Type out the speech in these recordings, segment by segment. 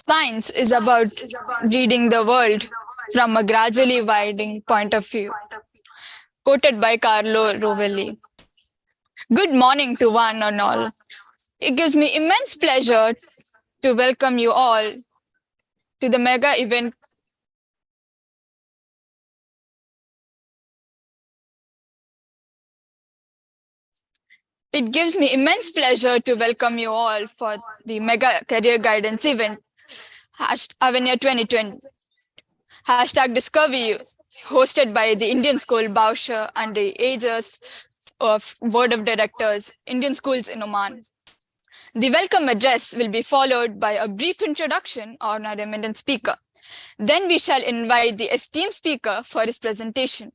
Science is about reading the world from a gradually widening point of view. Quoted by Carlo Rovelli. Good morning to one and all. It gives me immense pleasure to welcome you all to the mega event. It gives me immense pleasure to welcome you all for the mega career guidance event, Avenue 2020. Hashtag Discover You, hosted by the Indian School Bausha and the aegis of Board of Directors, Indian Schools in Oman. The welcome address will be followed by a brief introduction on our eminent speaker. Then we shall invite the esteemed speaker for his presentation.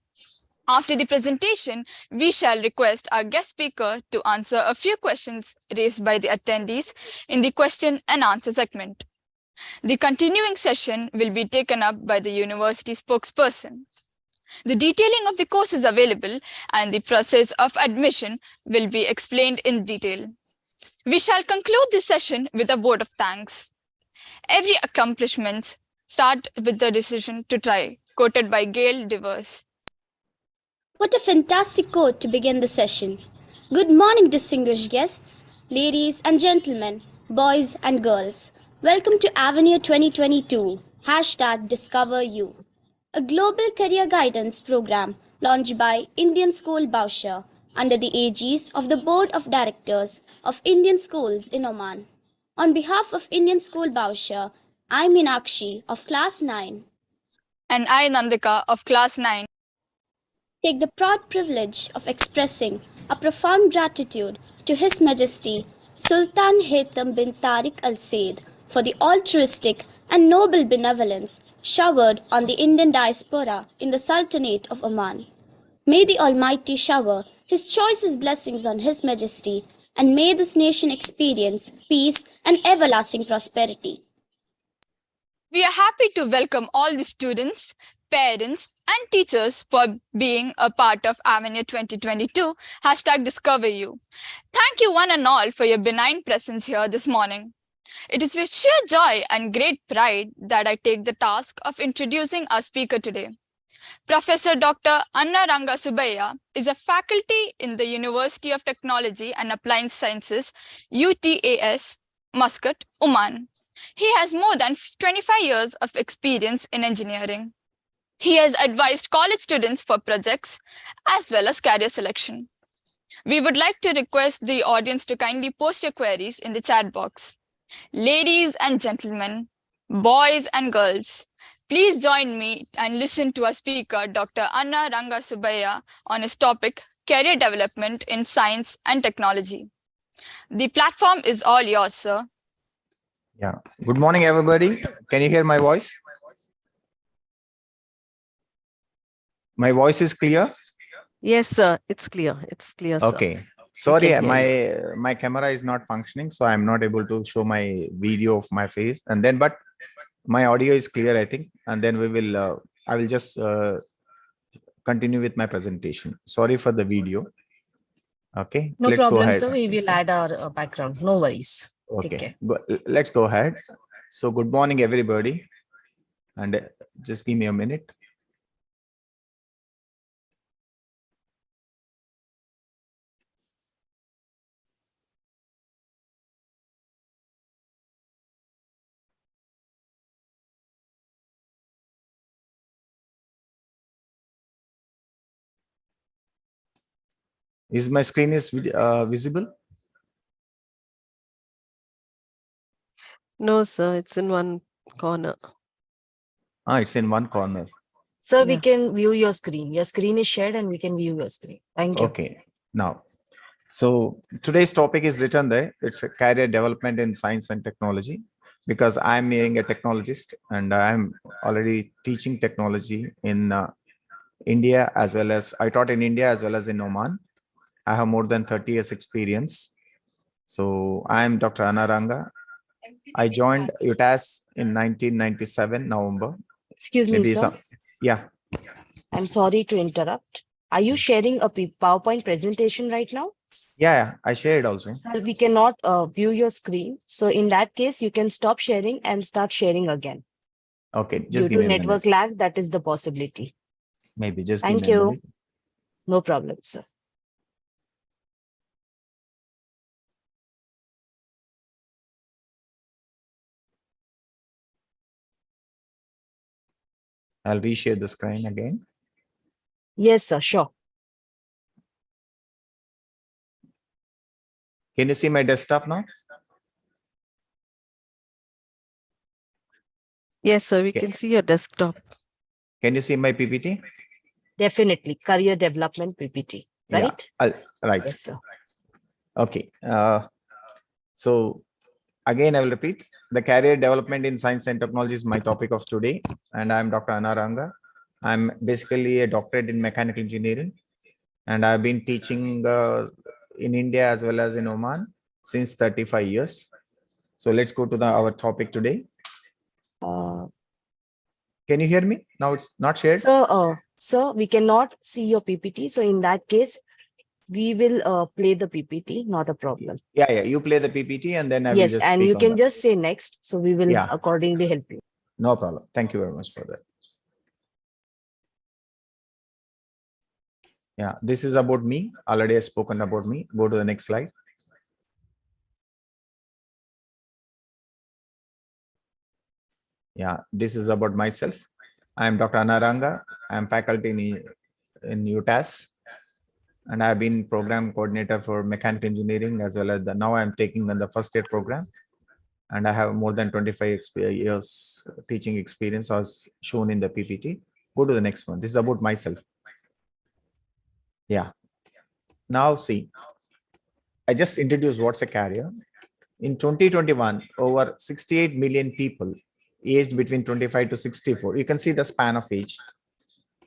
After the presentation, we shall request our guest speaker to answer a few questions raised by the attendees in the question and answer segment. The continuing session will be taken up by the university spokesperson. The detailing of the courses available and the process of admission will be explained in detail. We shall conclude this session with a word of thanks. Every accomplishment starts with the decision to try, quoted by Gail Devers. What a fantastic quote to begin the session. Good morning, distinguished guests, ladies and gentlemen, boys and girls. Welcome to Avenue 2022, hashtag Discover You, a global career guidance program launched by Indian School Bausha under the aegis of the Board of Directors of Indian Schools in Oman. On behalf of Indian School Bausha, I Meenakshi of Class 9 and I Nandika of Class 9 take the proud privilege of expressing a profound gratitude to His Majesty Sultan Haytham bin Tariq Al Said for the altruistic and noble benevolence showered on the Indian diaspora in the Sultanate of Oman. May the Almighty shower His choicest blessings on His Majesty, and may this nation experience peace and everlasting prosperity. We are happy to welcome all the students, parents, and teachers for being a part of Avenue 2022, hashtag Discover You. Thank you one and all for your benign presence here this morning. It is with sheer joy and great pride that I take the task of introducing our speaker today. Professor Dr. Ranga Subbaiah is a faculty in the University of Technology and Applied Sciences, UTAS, Muscat, Oman. He has more than 25 years of experience in engineering. He has advised college students for projects as well as career selection. We would like to request the audience to kindly post your queries in the chat box. Ladies and gentlemen, boys and girls, please join me and listen to our speaker, Dr. Ranga Subbaiah, on his topic, Career Development in Science and Technology. The platform is all yours, sir. Yeah. Good morning, everybody. Can you hear my voice? My voice is clear? Yes, sir. It's clear. It's clear, sir. Okay. Sorry, my camera is not functioning, so I'm not able to show my video of my face. And then, but my audio is clear, I think. And then we will, I will just continue with my presentation. Sorry for the video. Okay. No Let's problem, go ahead. sir. We will add our background. No worries. Okay. Let's go ahead. So good morning, everybody. And just give me a minute. Is my screen is visible? No, sir. It's in one corner. It's in one corner. Sir, we can view your screen. Your screen is shared and we can view your screen. Thank you. Okay. Now, so today's topic is written there. It's a career development in science and technology, because I'm being a technologist and I'm already teaching technology in India, as well as I taught in India as well as in Oman. I have more than 30 years experience. So I'm Dr. Ranga. I joined UTAS in 1997, November. Excuse me, sir. Yeah. I'm sorry to interrupt. Are you sharing a PowerPoint presentation right now? Yeah, I shared also. Sir, we cannot view your screen. So in that case, you can stop sharing and start sharing again. Okay, Due just give to me a minute. network lag, that is the possibility. Maybe just give Thank me a you. minute. No problem, sir. I'll reshare the screen again. Yes, sir. Sure. Can you see my desktop now? Yes, sir. We Okay. can see your desktop. Can you see my PPT? Definitely. Career development PPT. Right? Yeah, right. Yes, sir. Okay. So again, I will repeat. The career development in science and technology is my topic of today. And I'm Dr. Ranga. I'm basically a doctorate in mechanical engineering. And I've been teaching in India as well as in Oman since 35 years. So let's go to our topic today. Uh, Can you hear me? Now it's not shared. sir, we cannot see your PPT. So in that case, we will play the PPT, not a problem. Yeah. You play the PPT and then I will Yes, just and speak you on can that. just say next. So we will Yeah. accordingly help you. No problem. Thank you very much for that. Yeah, this is about me. Already I've spoken about me. Go to the next slide. Yeah, this is about myself. I am Dr. Ranga. I am faculty in UTAS, and I've been program coordinator for mechanical engineering as well as now I'm taking on the first year program, and I have more than 25 years teaching experience as shown in the PPT. Go to the next one. This is about myself. Yeah. Now see, I just introduced what's a career. In 2021, over 68 million people aged between 25 to 64. You can see the span of age.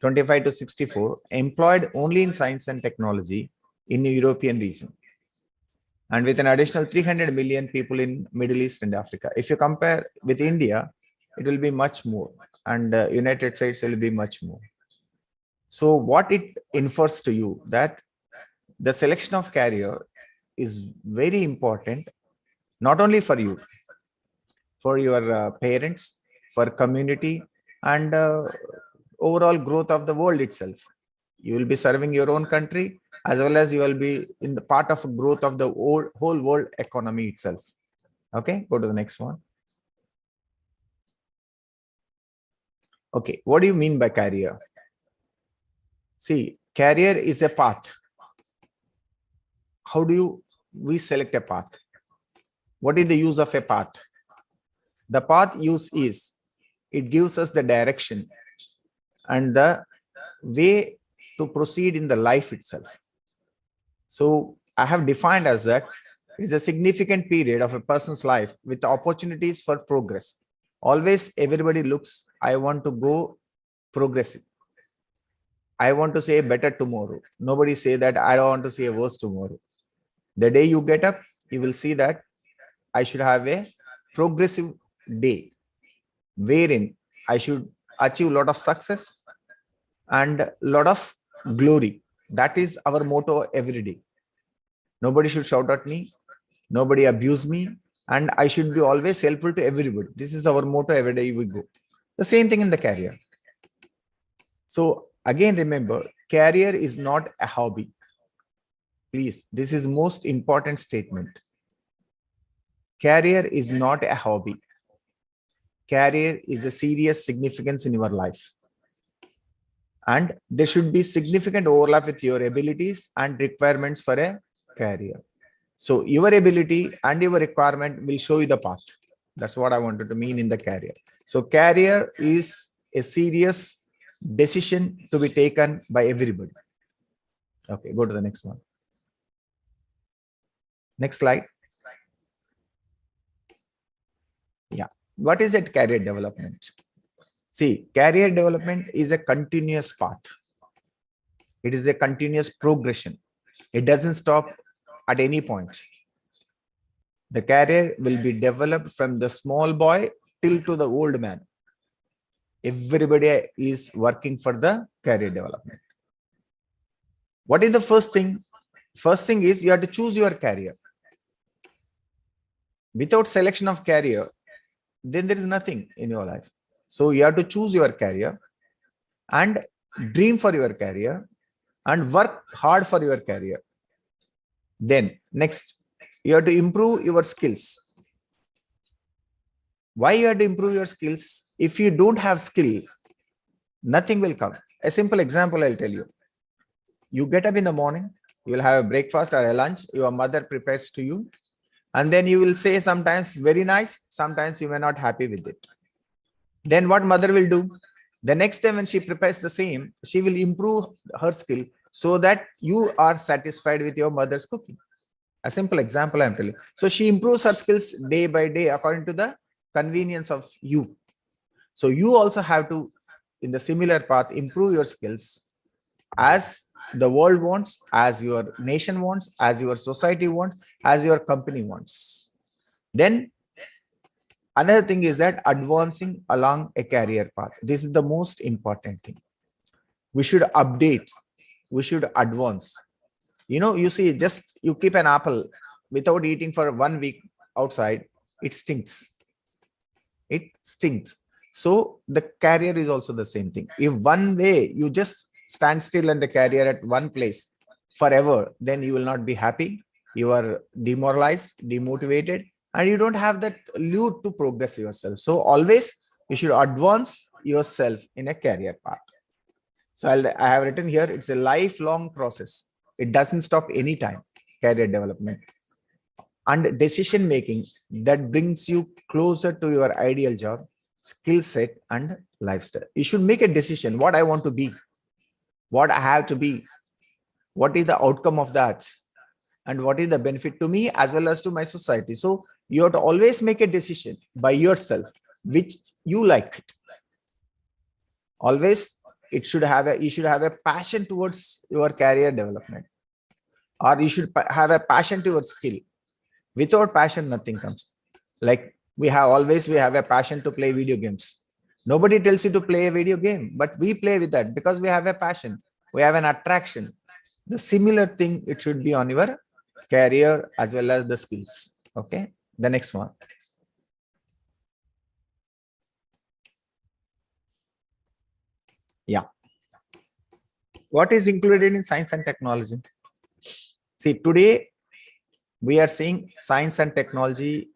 25 to 64 employed only in science and technology in the European region, and with an additional 300 million people in Middle East and Africa. If you compare with India, it will be much more, and United States will be much more. So what it infers to you that the selection of career is very important, not only for you, for your parents, for community, and overall growth of the world itself. You will be serving your own country as well as you will be in the part of growth of the whole world economy itself. Okay, go to the next one. Okay, what do you mean by career? See, career is a path. How do we select a path? What is the use of a path? The path use is it gives us the direction and the way to proceed in the life itself. So I have defined as that it is a significant period of a person's life with opportunities for progress. Always everybody looks, I want to go progressive. I want to say better tomorrow. Nobody say that I don't want to see a worse tomorrow. The day you get up, you will see that I should have a progressive day wherein I should achieve a lot of success and a lot of glory. That is our motto every day. Nobody should shout at me, nobody abuse me, and I should be always helpful to everybody. This is our motto every day we go. The same thing in the career. So again, remember, career is not a hobby. Please, this is most important statement. Career is not a hobby. Career is a serious significance in your life. And there should be significant overlap with your abilities and requirements for a career. So your ability and your requirement will show you the path. That's what I wanted to mean in the career. So career is a serious decision to be taken by everybody. Okay, go to the next one. Next slide. Yeah. What is it, career development? See, career development is a continuous path. It is a continuous progression. It doesn't stop at any point. The career will be developed from the small boy till to the old man. Everybody is working for the career development. What is the first thing? First thing is you have to choose your career. Without selection of career, then there is nothing in your life. So you have to choose your career and dream for your career and work hard for your career. Then next, you have to improve your skills. Why you have to improve your skills? If you don't have skill, nothing will come. A simple example I'll tell you. You get up in the morning, you will have a breakfast or a lunch, your mother prepares to you, and then you will say sometimes very nice, sometimes you may not happy with it. Then what mother will do? The next time when she prepares the same, she will improve her skill so that you are satisfied with your mother's cooking. A simple example I'm telling. So she improves her skills day by day according to the convenience of you. So you also have to, in the similar path, improve your skills as the world wants, as your nation wants, as your society wants, as your company wants. Then another thing is that advancing along a career path. This is the most important thing. We should update. We should advance. You see, just you keep an apple without eating for 1 week outside, it stinks. It stinks. So the career is also the same thing. If one way you just stand still in the career at one place forever, then you will not be happy. You are demoralized, demotivated, and you don't have that lure to progress yourself. So always you should advance yourself in a career path. So I have written here, it's a lifelong process. It doesn't stop anytime, career development. And decision making that brings you closer to your ideal job, skill set, and lifestyle. You should make a decision what I want to be, what I have to be, what is the outcome of that, and what is the benefit to me as well as to my society. So you have to always make a decision by yourself, which you like it. Always you should have a passion towards your career development, or you should have a passion towards skill. Without passion, nothing comes. Like we have a passion to play video games. Nobody tells you to play a video game, but we play with that because we have a passion. We have an attraction. The similar thing, it should be on your career as well as the skills. Okay. The next one. Yeah. What is included in science and technology? See, today we are seeing science and technology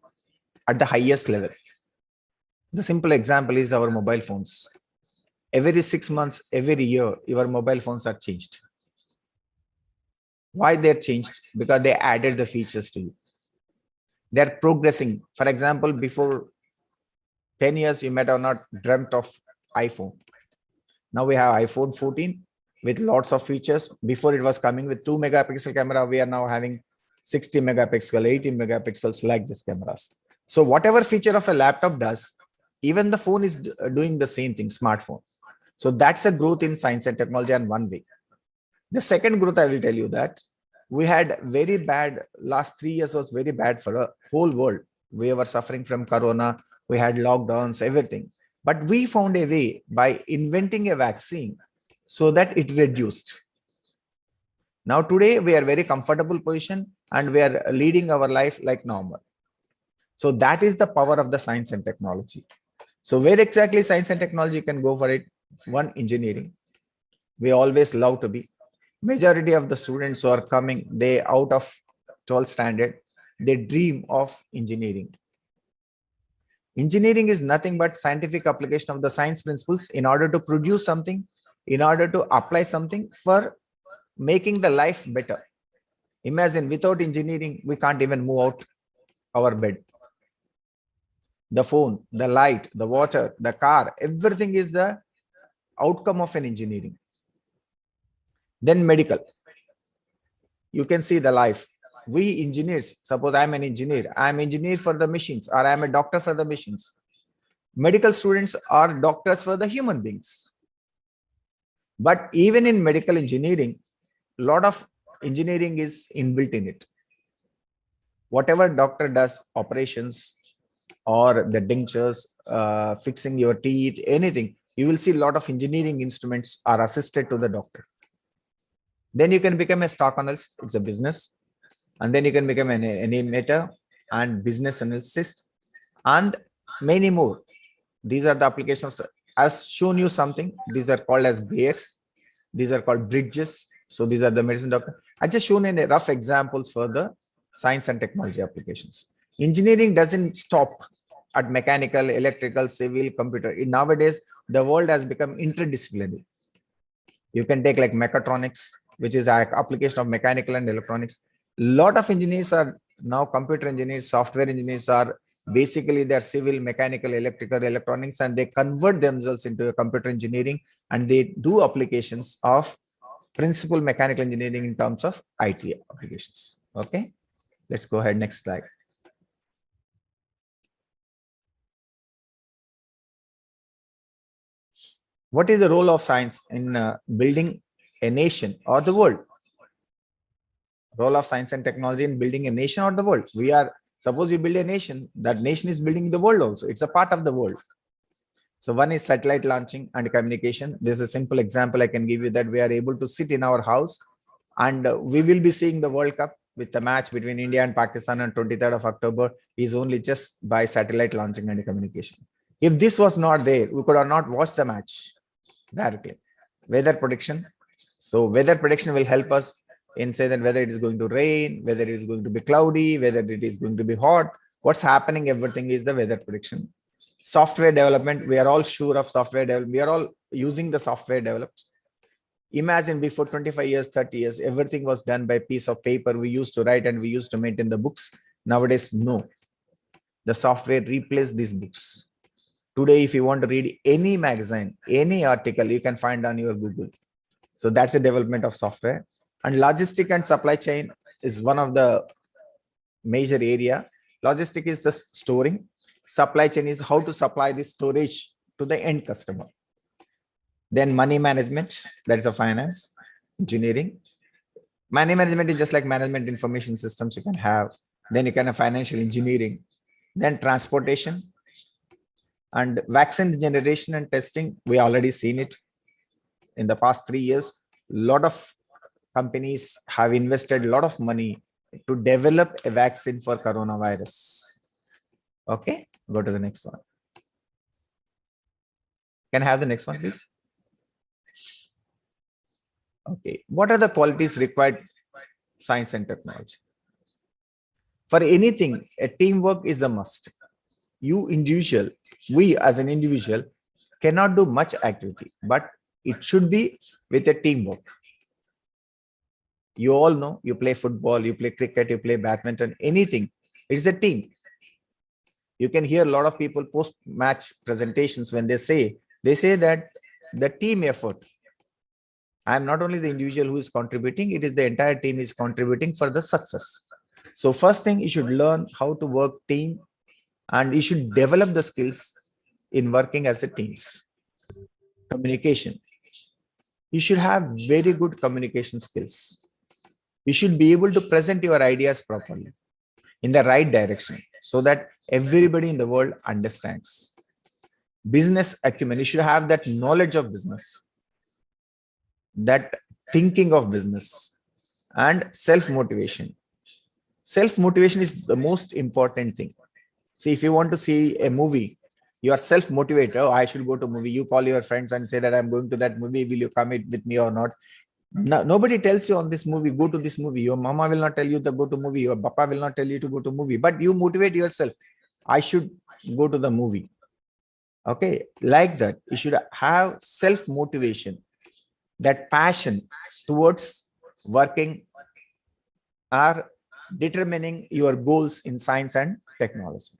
at the highest level. The simple example is our mobile phones. Every 6 months, every year, your mobile phones are changed. Why they're changed? Because they added the features to you. They're progressing. For example, before 10 years, you might have not dreamt of iPhone. Now we have iPhone 14 with lots of features. Before it was coming with 2 megapixel camera, we are now having 60 megapixel, 18 megapixels like these cameras. So whatever feature of a laptop does, even the phone is doing the same thing, smartphone. So that's a growth in science and technology in one way. The second growth, I will tell you that we had very bad, last 3 years was very bad for a whole world. We were suffering from Corona. We had lockdowns, everything. But we found a way by inventing a vaccine so that it reduced. Now today we are very comfortable position and we are leading our life like normal. So that is the power of the science and technology. So where exactly science and technology can go for it? One, engineering. We always love to be. Majority of the students who are coming, they out of 12th standard, they dream of engineering. Engineering is nothing but scientific application of the science principles in order to produce something, in order to apply something for making the life better. Imagine without engineering, we can't even move out our bed. The phone, the light, the water, the car, everything is the outcome of an engineering. Then medical. You can see the life. We engineers, suppose I'm an engineer, I'm engineer for the machines, or I'm a doctor for the machines. Medical students are doctors for the human beings. But even in medical engineering, a lot of engineering is inbuilt in it. Whatever doctor does, operations or the dentures, fixing your teeth, anything, you will see a lot of engineering instruments are assisted to the doctor. Then you can become a stock analyst. It's a business. And then you can become an animator and business analyst and many more. These are the applications. I've shown you something. These are called as gears. These are called bridges. So these are the medicine doctor. I just shown in a rough examples for the science and technology applications. Engineering doesn't stop at mechanical, electrical, civil, computer. Nowadays, the world has become interdisciplinary. You can take like mechatronics, which is an application of mechanical and electronics. Lot of engineers are now computer engineers, software engineers are basically they're civil, mechanical, electrical, electronics, and they convert themselves into a computer engineering, and they do applications of principal mechanical engineering in terms of IT applications. Okay, let's go ahead. Next slide. What is the role of science in building a nation or the world? Role of science and technology in building a nation or the world. Suppose you build a nation, that nation is building the world also. It's a part of the world. So one is satellite launching and communication. This is a simple example I can give you, that we are able to sit in our house and we will be seeing the World Cup with the match between India and Pakistan on 23rd of October is only just by satellite launching and communication. If this was not there, we could have not watched the match directly. Weather prediction. So weather prediction will help us in say that whether it is going to rain, whether it is going to be cloudy, whether it is going to be hot, what's happening, everything is the weather prediction. Software development, we are all sure of software development. We are all using the software developed. Imagine before 25 years, 30 years, everything was done by piece of paper. We used to write and we used to maintain the books. Nowadays, no. The software replaced these books. Today, if you want to read any magazine, any article, you can find on your Google. So that's the development of software. And logistic and supply chain is one of the major area. Logistic is the storing. Supply chain is how to supply this storage to the end customer. Then money management, that's a finance, engineering. Money management is just like management information systems you can have. Then you can have financial engineering. Then transportation and vaccine generation and testing. We already seen it in the past 3 years. A lot of companies have invested a lot of money to develop a vaccine for coronavirus. Okay, go to the next one. Can I have the next one, please? Okay, what are the qualities required science and technology? For anything, a teamwork is a must. You individual, we as an individual cannot do much activity, but it should be with a teamwork. You all know, you play football, you play cricket, you play badminton, anything. It's a team. You can hear a lot of people post-match presentations when they say that the team effort. I am not only the individual who is contributing, it is the entire team is contributing for the success. So first thing, you should learn how to work team and you should develop the skills in working as a teams. Communication. You should have very good communication skills. You should be able to present your ideas properly in the right direction so that everybody in the world understands. Business acumen, you should have that knowledge of business, that thinking of business, and self-motivation. Self-motivation is the most important thing. See, if you want to see a movie, you are self-motivated. Oh, I should go to a movie. You call your friends and say that I'm going to that movie. Will you come with me or not? No, nobody tells you on this movie, go to this movie. Your mama will not tell you to go to movie. Your papa will not tell you to go to movie. But you motivate yourself. I should go to the movie. Okay, like that. You should have self-motivation, that passion towards working or determining your goals in science and technology.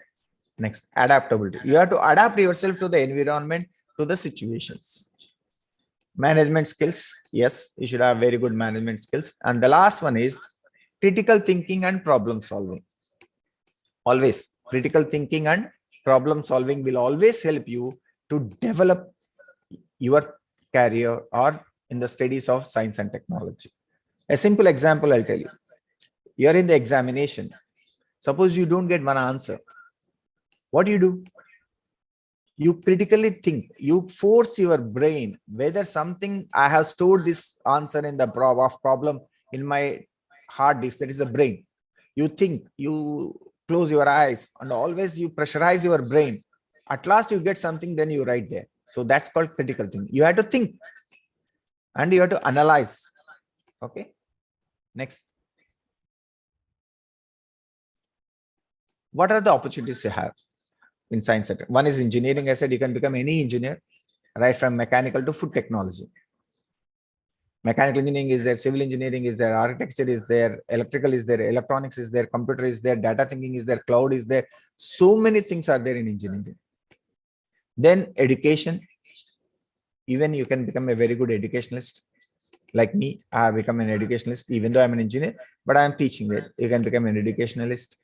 Next, adaptability. You have to adapt yourself to the environment, to the situations. Management skills. Yes, you should have very good management skills. And the last one is critical thinking and problem solving. Always critical thinking and problem solving will always help you to develop your career or in the studies of science and technology. A simple example I'll tell you. You're in the examination. Suppose you don't get one answer. What do? You critically think, you force your brain whether something I have stored this answer in the problem in my hard disk, that is the brain. You think, you close your eyes, and always you pressurize your brain. At last you get something, then you write there. So that's called critical thinking. You have to think and you have to analyze. Okay, next. What are the opportunities you have in science sector? One is engineering. I said you can become any engineer, right from mechanical to food technology. Mechanical engineering is there, civil engineering is there, architecture is there, electrical is there, electronics is there, computer is there, data thinking is there, cloud is there. So many things are there in engineering. Then education. Even you can become a very good educationalist. Like me, I have become an educationalist, even though I'm an engineer, but I am teaching it. You can become an educationalist.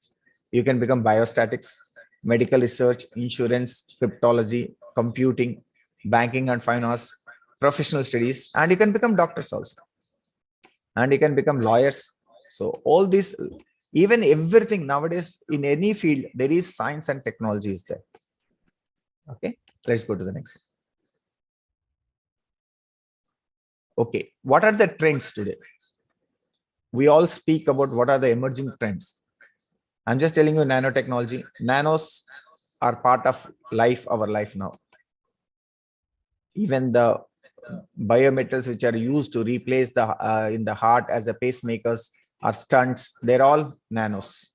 You can become biostatics, medical research, insurance, cryptology, computing, banking and finance, professional studies, and you can become doctors also. And you can become lawyers. So all this, even everything nowadays in any field, there is science and technology is there. Okay, let's go to the next one. Okay, what are the trends today? We all speak about what are the emerging trends. I'm just telling you nanotechnology. Nanos are part of life, our life now. Even the biometals which are used to replace the in the heart as a pacemakers or stunts, they're all nanos.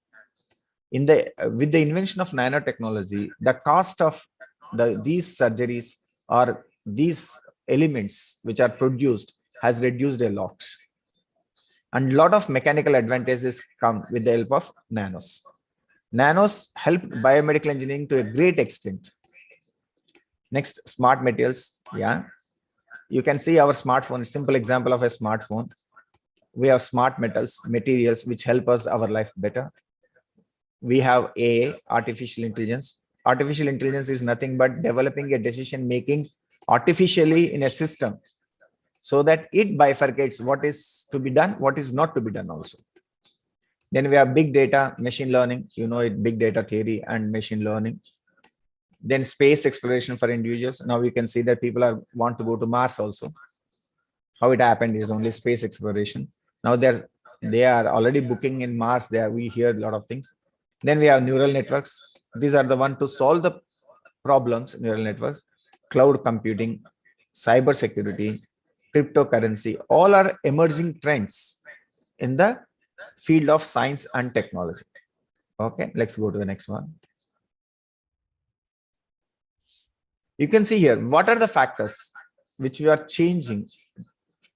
In the with the invention of nanotechnology, the cost of these surgeries or these elements which are produced has reduced a lot, and a lot of mechanical advantages come with the help of nanos. Nanos help biomedical engineering to a great extent. Next, smart materials. Yeah, you can see our smartphone. Simple example of a smartphone. We have smart materials which help us our life better. We have AI, artificial intelligence. Artificial intelligence is nothing but developing a decision making artificially in a system, so that it bifurcates what is to be done, what is not to be done also. Then we have big data, machine learning, you know it, big data theory and machine learning. Then space exploration for individuals. Now we can see that people want to go to Mars also. How it happened is only space exploration. Now they are already booking in Mars. There we hear a lot of things. Then we have neural networks. These are the one to solve the problems. Neural networks, cloud computing, cyber security, cryptocurrency, all are emerging trends in the field of science and technology. Okay, let's go to the next one. You can see here, what are the factors which we are changing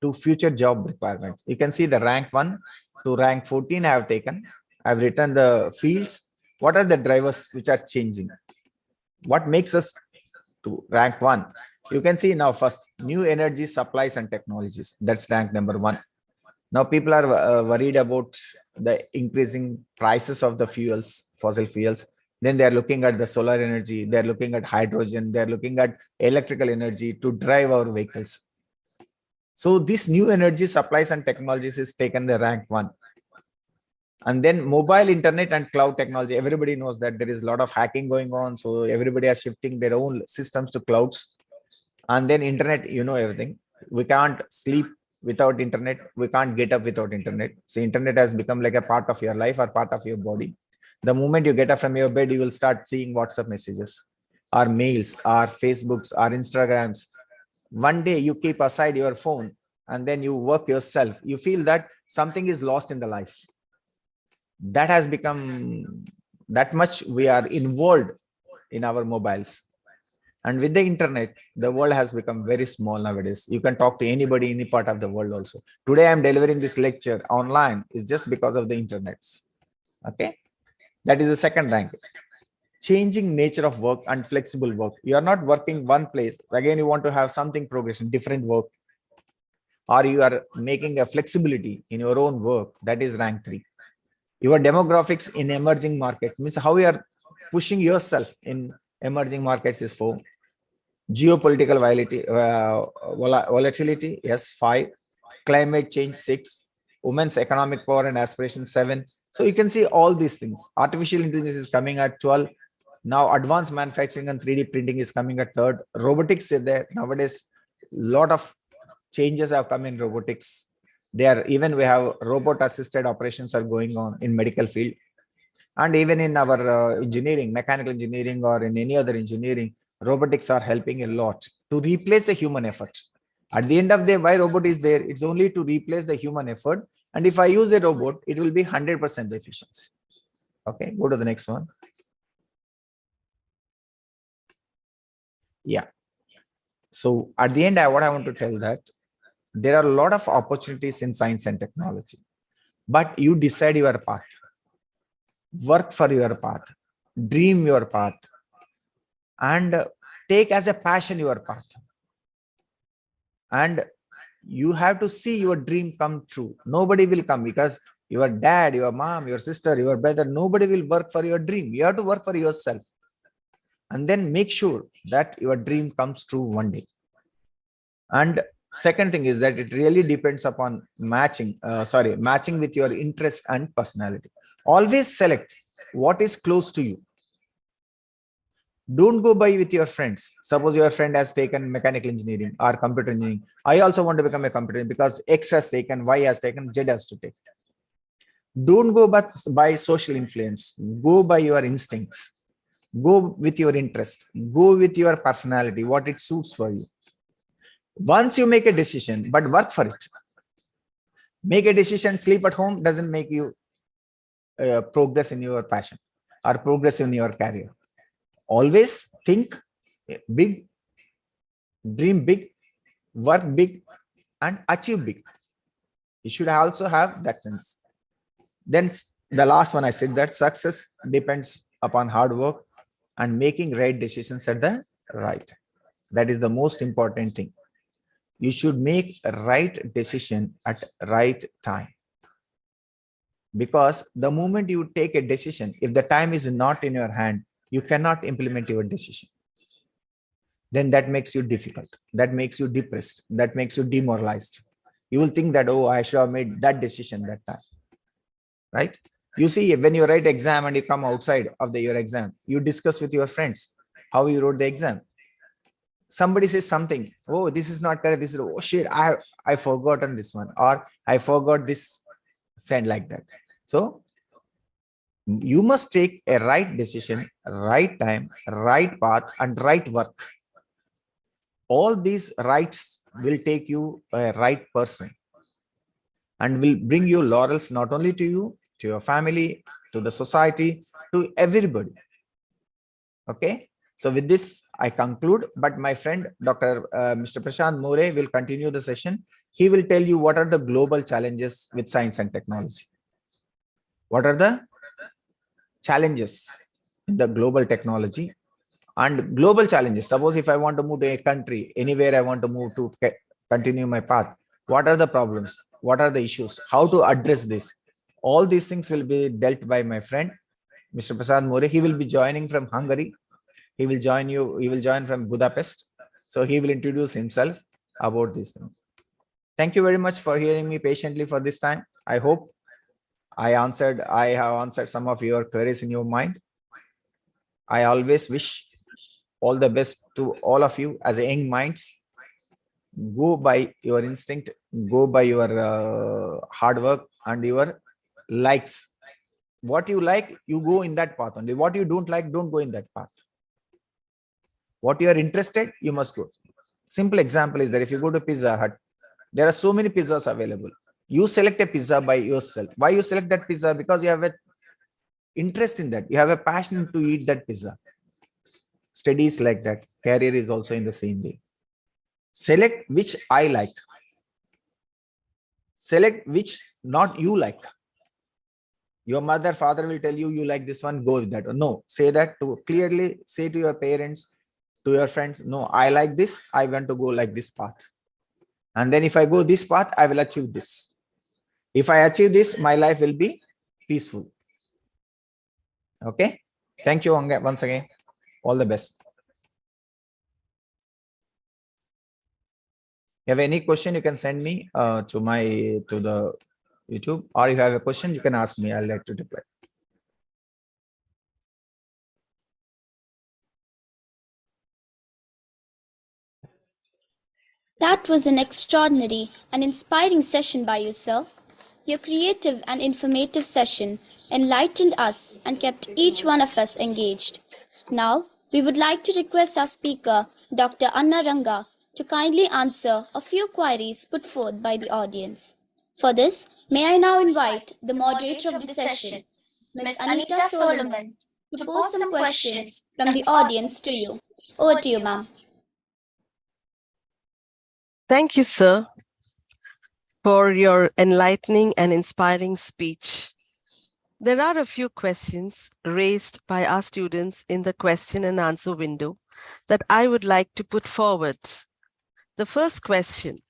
to future job requirements. You can see the rank 1 to rank 14 I have taken. I have written the fields. What are the drivers which are changing? What makes us to rank 1? You can see now first, new energy supplies and technologies. That's rank number 1. Now people are worried about the increasing prices of the fuels, fossil fuels. Then they are looking at the solar energy. They're looking at hydrogen. They're looking at electrical energy to drive our vehicles. So this new energy supplies and technologies is taken the rank 1. And then mobile internet and cloud technology. Everybody knows that there is a lot of hacking going on. So everybody are shifting their own systems to clouds. And then internet, you know everything. We can't sleep without internet. We can't get up without internet. So internet has become like a part of your life or part of your body. The moment you get up from your bed, you will start seeing WhatsApp messages, or mails, or Facebooks, or Instagrams. One day you keep aside your phone and then you work yourself. You feel that something is lost in the life. That has become that much we are involved in our mobiles. And with the internet, the world has become very small nowadays. You can talk to anybody, any part of the world also. Today, I'm delivering this lecture online is just because of the internet. Okay. That is the second rank. Changing nature of work and flexible work. You are not working one place. Again, you want to have something progression, different work. Or you are making a flexibility in your own work. That is rank 3. Your demographics in emerging market means how you are pushing yourself in emerging markets is 4. Geopolitical volatility, yes, 5. Climate change, 6. Women's economic power and aspiration, 7. So you can see all these things. Artificial intelligence is coming at 12. Now advanced manufacturing and 3D printing is coming at third. Robotics is there. Nowadays, lot of changes have come in robotics. Even we have robot assisted operations are going on in medical field. And even in our engineering, mechanical engineering, or in any other engineering, robotics are helping a lot to replace the human effort. At the end of the day, why robot is there? It's only to replace the human effort. And if I use a robot, it will be 100% efficiency. Okay, go to the next one. Yeah. So at the end, what I want to tell that there are a lot of opportunities in science and technology, but you decide your path. Work for your path, dream your path, and take as a passion your path. And you have to see your dream come true. Nobody will come because your dad, your mom, your sister, your brother, nobody will work for your dream. You have to work for yourself. And then make sure that your dream comes true one day. And second thing is that it really depends upon matching with your interest and personality. Always select what is close to you. Don't go by with your friends. Suppose your friend has taken mechanical engineering or computer engineering. I also want to become a computer engineer because X has taken, Y has taken, Z has to take. Don't go by social influence. Go by your instincts. Go with your interest. Go with your personality, what it suits for you. Once you make a decision, but work for it. Make a decision, sleep at home doesn't make you progress in your passion or progress in your career. Always think big, dream big, work big, and achieve big. You should also have that sense. Then the last one I said that success depends upon hard work and making right decisions at the right time. That is the most important thing. You should make a right decision at right time. Because the moment you take a decision, if the time is not in your hand, you cannot implement your decision. Then that makes you difficult. That makes you depressed. That makes you demoralized. You will think that, oh, I should have made that decision that time. Right? You see, when you write exam and you come outside of your exam, you discuss with your friends how you wrote the exam. Somebody says something, oh, this is not correct. This is, oh shit, I forgotten this one, or I forgot this, send like that. So you must take a right decision, right time, right path, and right work. All these rights will take you a right person and will bring you laurels not only to you, to your family, to the society, to everybody. Okay. So with this, I conclude, but my friend, Mr. Prashant More will continue the session. He will tell you what are the global challenges with science and technology. What are the challenges in the global technology and global challenges? Suppose if I want to move to a country, anywhere I want to move to continue my path, what are the problems? What are the issues? How to address this? All these things will be dealt by my friend, Mr. Prashant More. He will be joining from Hungary. He will join from Budapest. So he will introduce himself about these things. Thank you very much for hearing me patiently for this time. I hope I have answered some of your queries in your mind. I always wish all the best to all of you as young minds. Go by your instinct, go by your hard work and your likes. What you like, you go in that path only. What you don't like, don't go in that path. What you are interested, you must go. Simple example is that if you go to Pizza Hut, there are so many pizzas available. You select a pizza by yourself. Why you select that pizza? Because you have an interest in that. You have a passion to eat that pizza. Studies like that. Career is also in the same way. Select which I like. Select which not you like. Your mother, father will tell you, you like this one, go with that. Or no, say that to clearly say to your parents, to your friends, no, I like this, I want to go like this path. And then if I go this path, I will achieve this. If I achieve this, my life will be peaceful. Okay. Thank you once again. All the best. If you have any question, you can send me to the YouTube, or if you have a question, you can ask me. I'll like to reply. That was an extraordinary and inspiring session by you, sir. Your creative and informative session enlightened us and kept each one of us engaged. Now, we would like to request our speaker, Dr. Anna Ranga, to kindly answer a few queries put forth by the audience. For this, may I now invite the moderator of the session, Ms. Anita Solomon, to pose some questions from the audience to you. Over to you, ma'am. Thank you, sir, for your enlightening and inspiring speech. There are a few questions raised by our students in the question and answer window that I would like to put forward. The first question: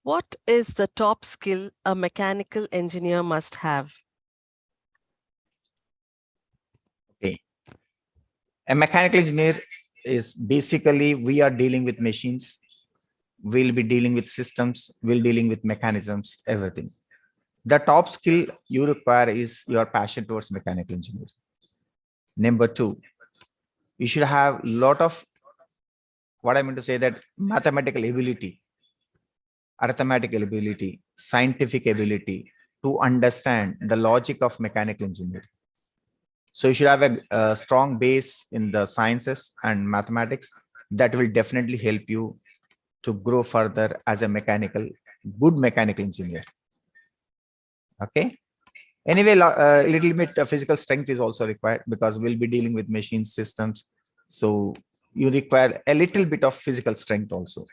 what is the top skill a mechanical engineer must have? Okay. A mechanical engineer is basically, we are dealing with machines, we'll be dealing with systems, we'll dealing with mechanisms, everything. The top skill you require is your passion towards mechanical engineering. Number two, you should have a lot of, what I mean to say, that mathematical ability, arithmetical ability, scientific ability to understand the logic of mechanical engineering. So you should have a strong base in the sciences and mathematics that will definitely help you to grow further as a good mechanical engineer. Okay. Anyway, a little bit of physical strength is also required because we'll be dealing with machine systems. So you require a little bit of physical strength also.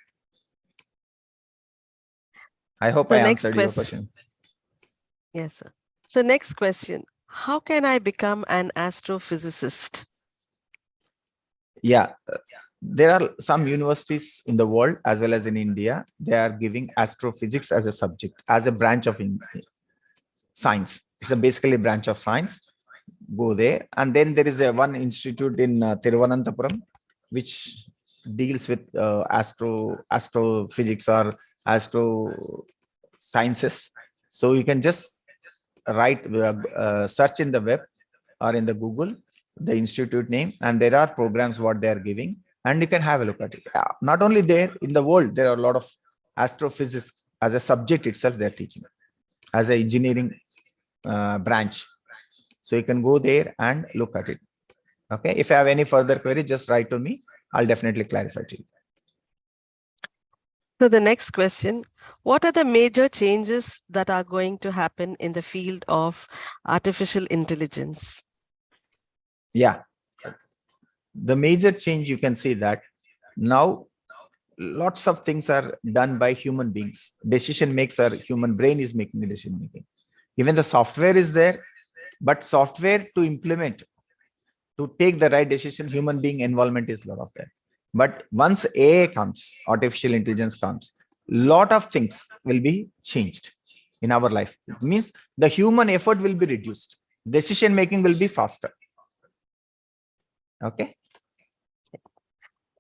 I hope I answered your question. Yes, sir. So next question: how can I become an astrophysicist? Yeah, there are some universities in the world as well as in India. They are giving astrophysics as a subject, as a branch of science. It's basically a branch of science. Go there, and then there is a one institute in Thiruvananthapuram which deals with astrophysics or astro sciences. So you can just write search in the web or in the Google the institute name, and there are programs what they are giving, and you can have a look at it. Not only there, in the world there are a lot of astrophysics as a subject itself they are teaching as an engineering branch. So you can go there and look at it. Okay, if you have any further query, just write to me. I'll definitely clarify to you. So the next question: what are the major changes that are going to happen in the field of artificial intelligence? Yeah, the major change you can see that now lots of things are done by human beings. Decision makes our human brain is making the decision making. Even the software is there, but software to implement, to take the right decision, human being involvement is a lot of that. But once AI comes, artificial intelligence comes, lot of things will be changed in our life. It means the human effort will be reduced. Decision making will be faster. Okay.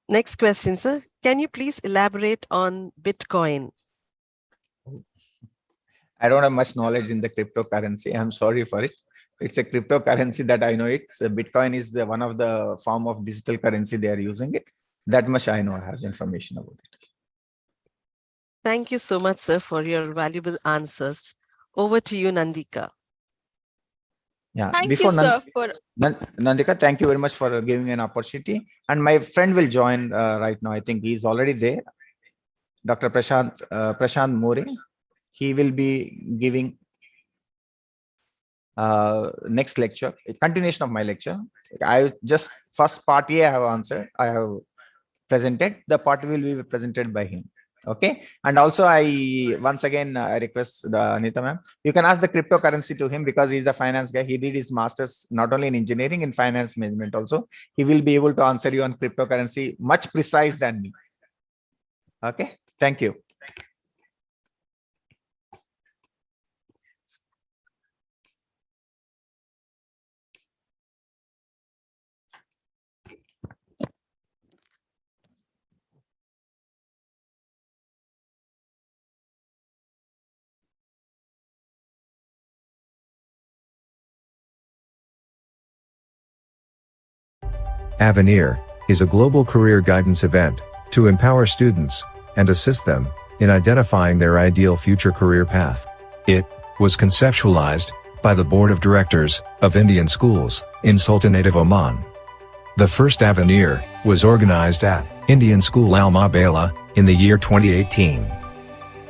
Next question, sir. Can you please elaborate on Bitcoin? I don't have much knowledge in the cryptocurrency. I'm sorry for it. It's a cryptocurrency that I know it. So Bitcoin is the one of the form of digital currency they are using it. That much I know. I have information about it. Thank you so much, sir, for your valuable answers. Over to you, Nandika. Yeah. Thank Before you, sir, for Nandika, thank you very much for giving an opportunity. And my friend will join right now. I think he's already there. Dr. Prashant More. He will be giving next lecture, a continuation of my lecture. I just first part A I have answered. I have presented. The part will be presented by him. Okay. And also I once again I request the Anita ma'am, you can ask the cryptocurrency to him because he's the finance guy. He did his master's not only in engineering, in finance management also. He will be able to answer you on cryptocurrency much precise than me. Okay. Thank you. Avenir is a global career guidance event to empower students and assist them in identifying their ideal future career path. It was conceptualized by the Board of Directors of Indian Schools in Sultanate of Oman. The first Avenir was organized at Indian School Al Mabala in the year 2018.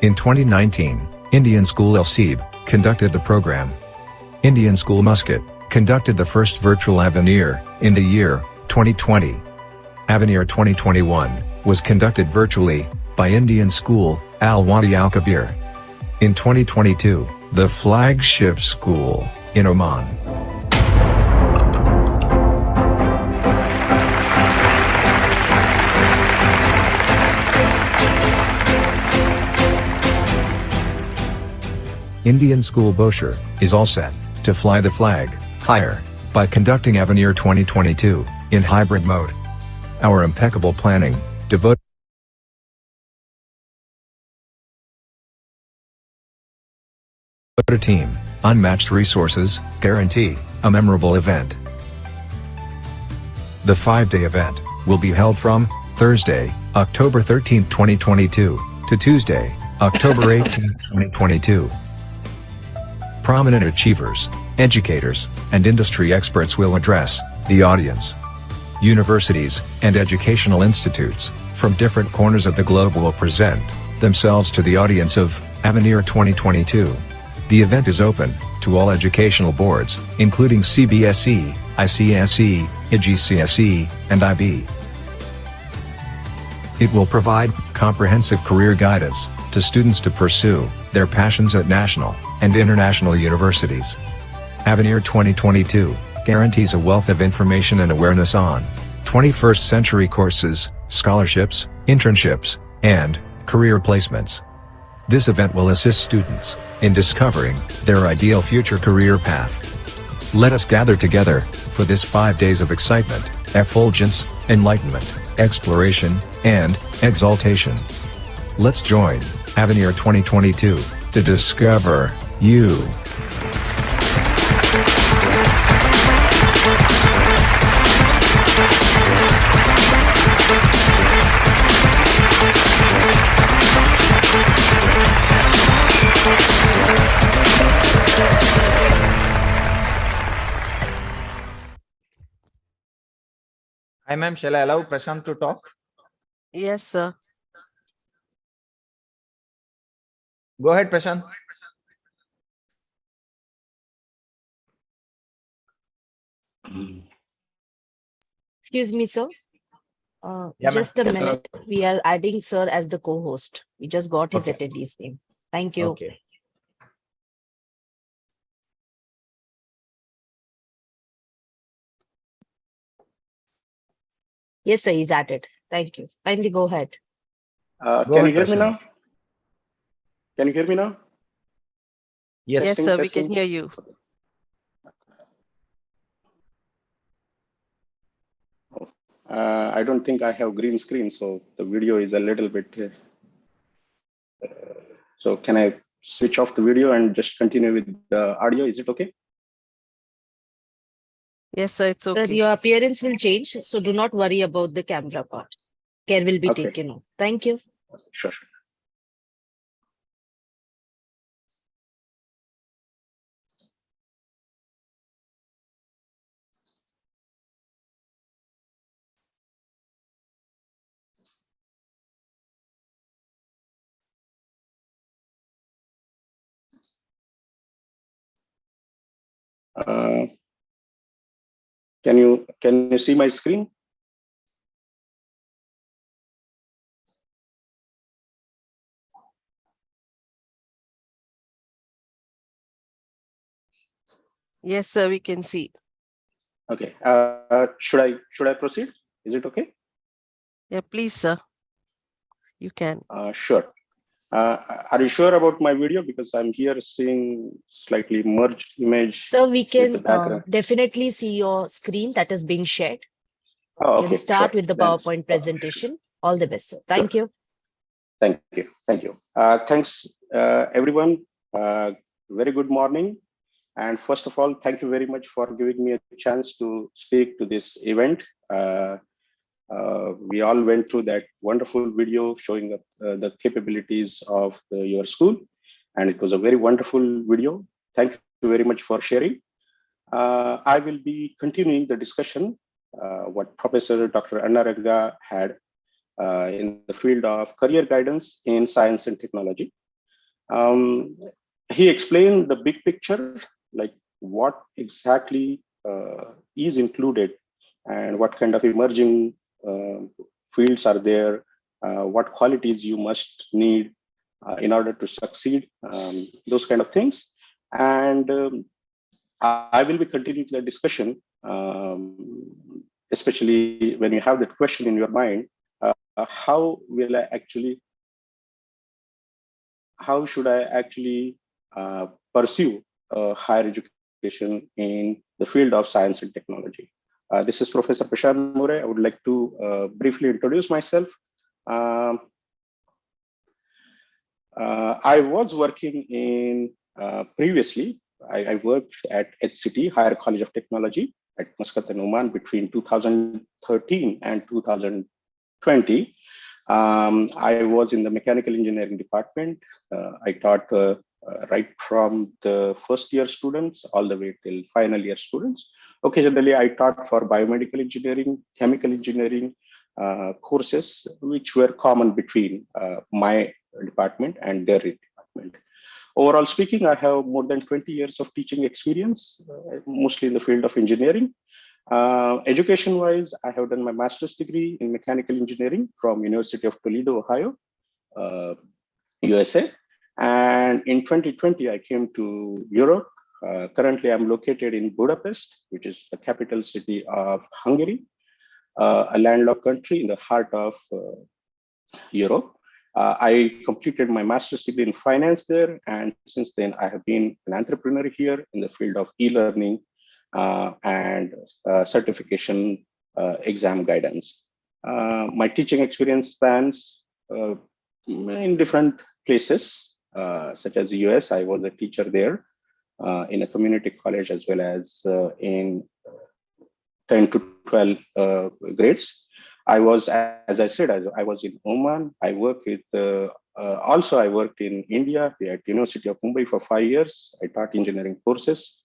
In 2019, Indian School El Seeb conducted the program. Indian School Muscat conducted the first virtual Avenir in the year 2020. Avenir 2021 was conducted virtually by Indian School Al Wadi Al Kabir. In 2022, the flagship school in Oman. Indian School Bosher is all set to fly the flag higher by conducting Avenir 2022 in hybrid mode. Our impeccable planning, devoted team, unmatched resources, guarantee a memorable event. The 5-day event will be held from Thursday, October 13, 2022 to Tuesday, October 18, 2022. Prominent achievers, educators, and industry experts will address the audience. Universities and educational institutes from different corners of the globe will present themselves to the audience of Avenir 2022. The event is open to all educational boards, including CBSE, ICSE, IGCSE, and IB. It will provide comprehensive career guidance to students to pursue their passions at national and international universities. Avenir 2022 guarantees a wealth of information and awareness on 21st century courses, scholarships, internships, and career placements. This event will assist students in discovering their ideal future career path. Let us gather together for this 5 days of excitement, effulgence, enlightenment, exploration, and exaltation. Let's join Avenir 2022 to discover you. Hi ma'am, shall I allow Prashant to talk? Yes, sir. Go ahead, Prashant. Excuse me, sir. Yeah, ma'am. Just a minute. We are adding sir as the co-host. We just got his Okay. attendee's name. Thank you. Okay. Yes, sir, he's added. Thank you. Kindly go ahead. Go Can you ahead, hear me Prashant. now? Can you hear me now? Yes. Yes, Testing, sir, we can testing. hear you. I don't think I have green screen, so the video is a little bit. So can I switch off the video and just continue with the audio? Is it okay? Yes, sir, it's Sir, okay. your appearance will change, so do not worry about the camera part. Care will be Okay. taken on. Thank you. Sure, sure. Uh, can you see my screen? Yes, sir, we can see. Okay. Should I proceed? Is it okay? Yeah, please, sir. You can. Sure. Are you sure about my video? Because I'm here seeing slightly merged image. So we with the can background. definitely see your screen that is being shared. Oh, You can okay. start Sure. with the Then- PowerPoint presentation. All the best, sir. Thank you. Thank you. Thank you. Thanks, everyone. Very good morning. And first of all, thank you very much for giving me a chance to speak to this event. We all went through that wonderful video showing the capabilities of your school, and it was a very wonderful video. Thank you very much for sharing. I will be continuing the discussion what Professor Dr. Anna Ranga had in the field of career guidance in science and technology. He explained the big picture, like what exactly is included and what kind of emerging fields are there, what qualities you must need in order to succeed, those kind of things. And I will be continuing the discussion, especially when you have that question in your mind, how should I actually pursue higher education in the field of science and technology? This is Professor Prashant More. I would like to briefly introduce myself. I was working in previously, I worked at HCT, Higher College of Technology at Muscat and Oman between 2013 and 2020. I was in the mechanical engineering department. I taught right from the first year students all the way till final year students. Occasionally, I taught for biomedical engineering, chemical engineering courses, which were common between my department and their department. Overall speaking, I have more than 20 years of teaching experience, mostly in the field of engineering. Education-wise, I have done my master's degree in mechanical engineering from University of Toledo, Ohio, USA. And in 2020, I came to Europe. Currently, I'm located in Budapest, which is the capital city of Hungary, a landlocked country in the heart of Europe. I completed my master's degree in finance there, and since then I have been an entrepreneur here in the field of e-learning and certification exam guidance. My teaching experience spans in different places, such as the US. I was a teacher there in a community college as well as in 10 to 12 grades. I was, as I said, I was in Oman. I worked with, also I worked in India at University of Mumbai for 5 years. I taught engineering courses.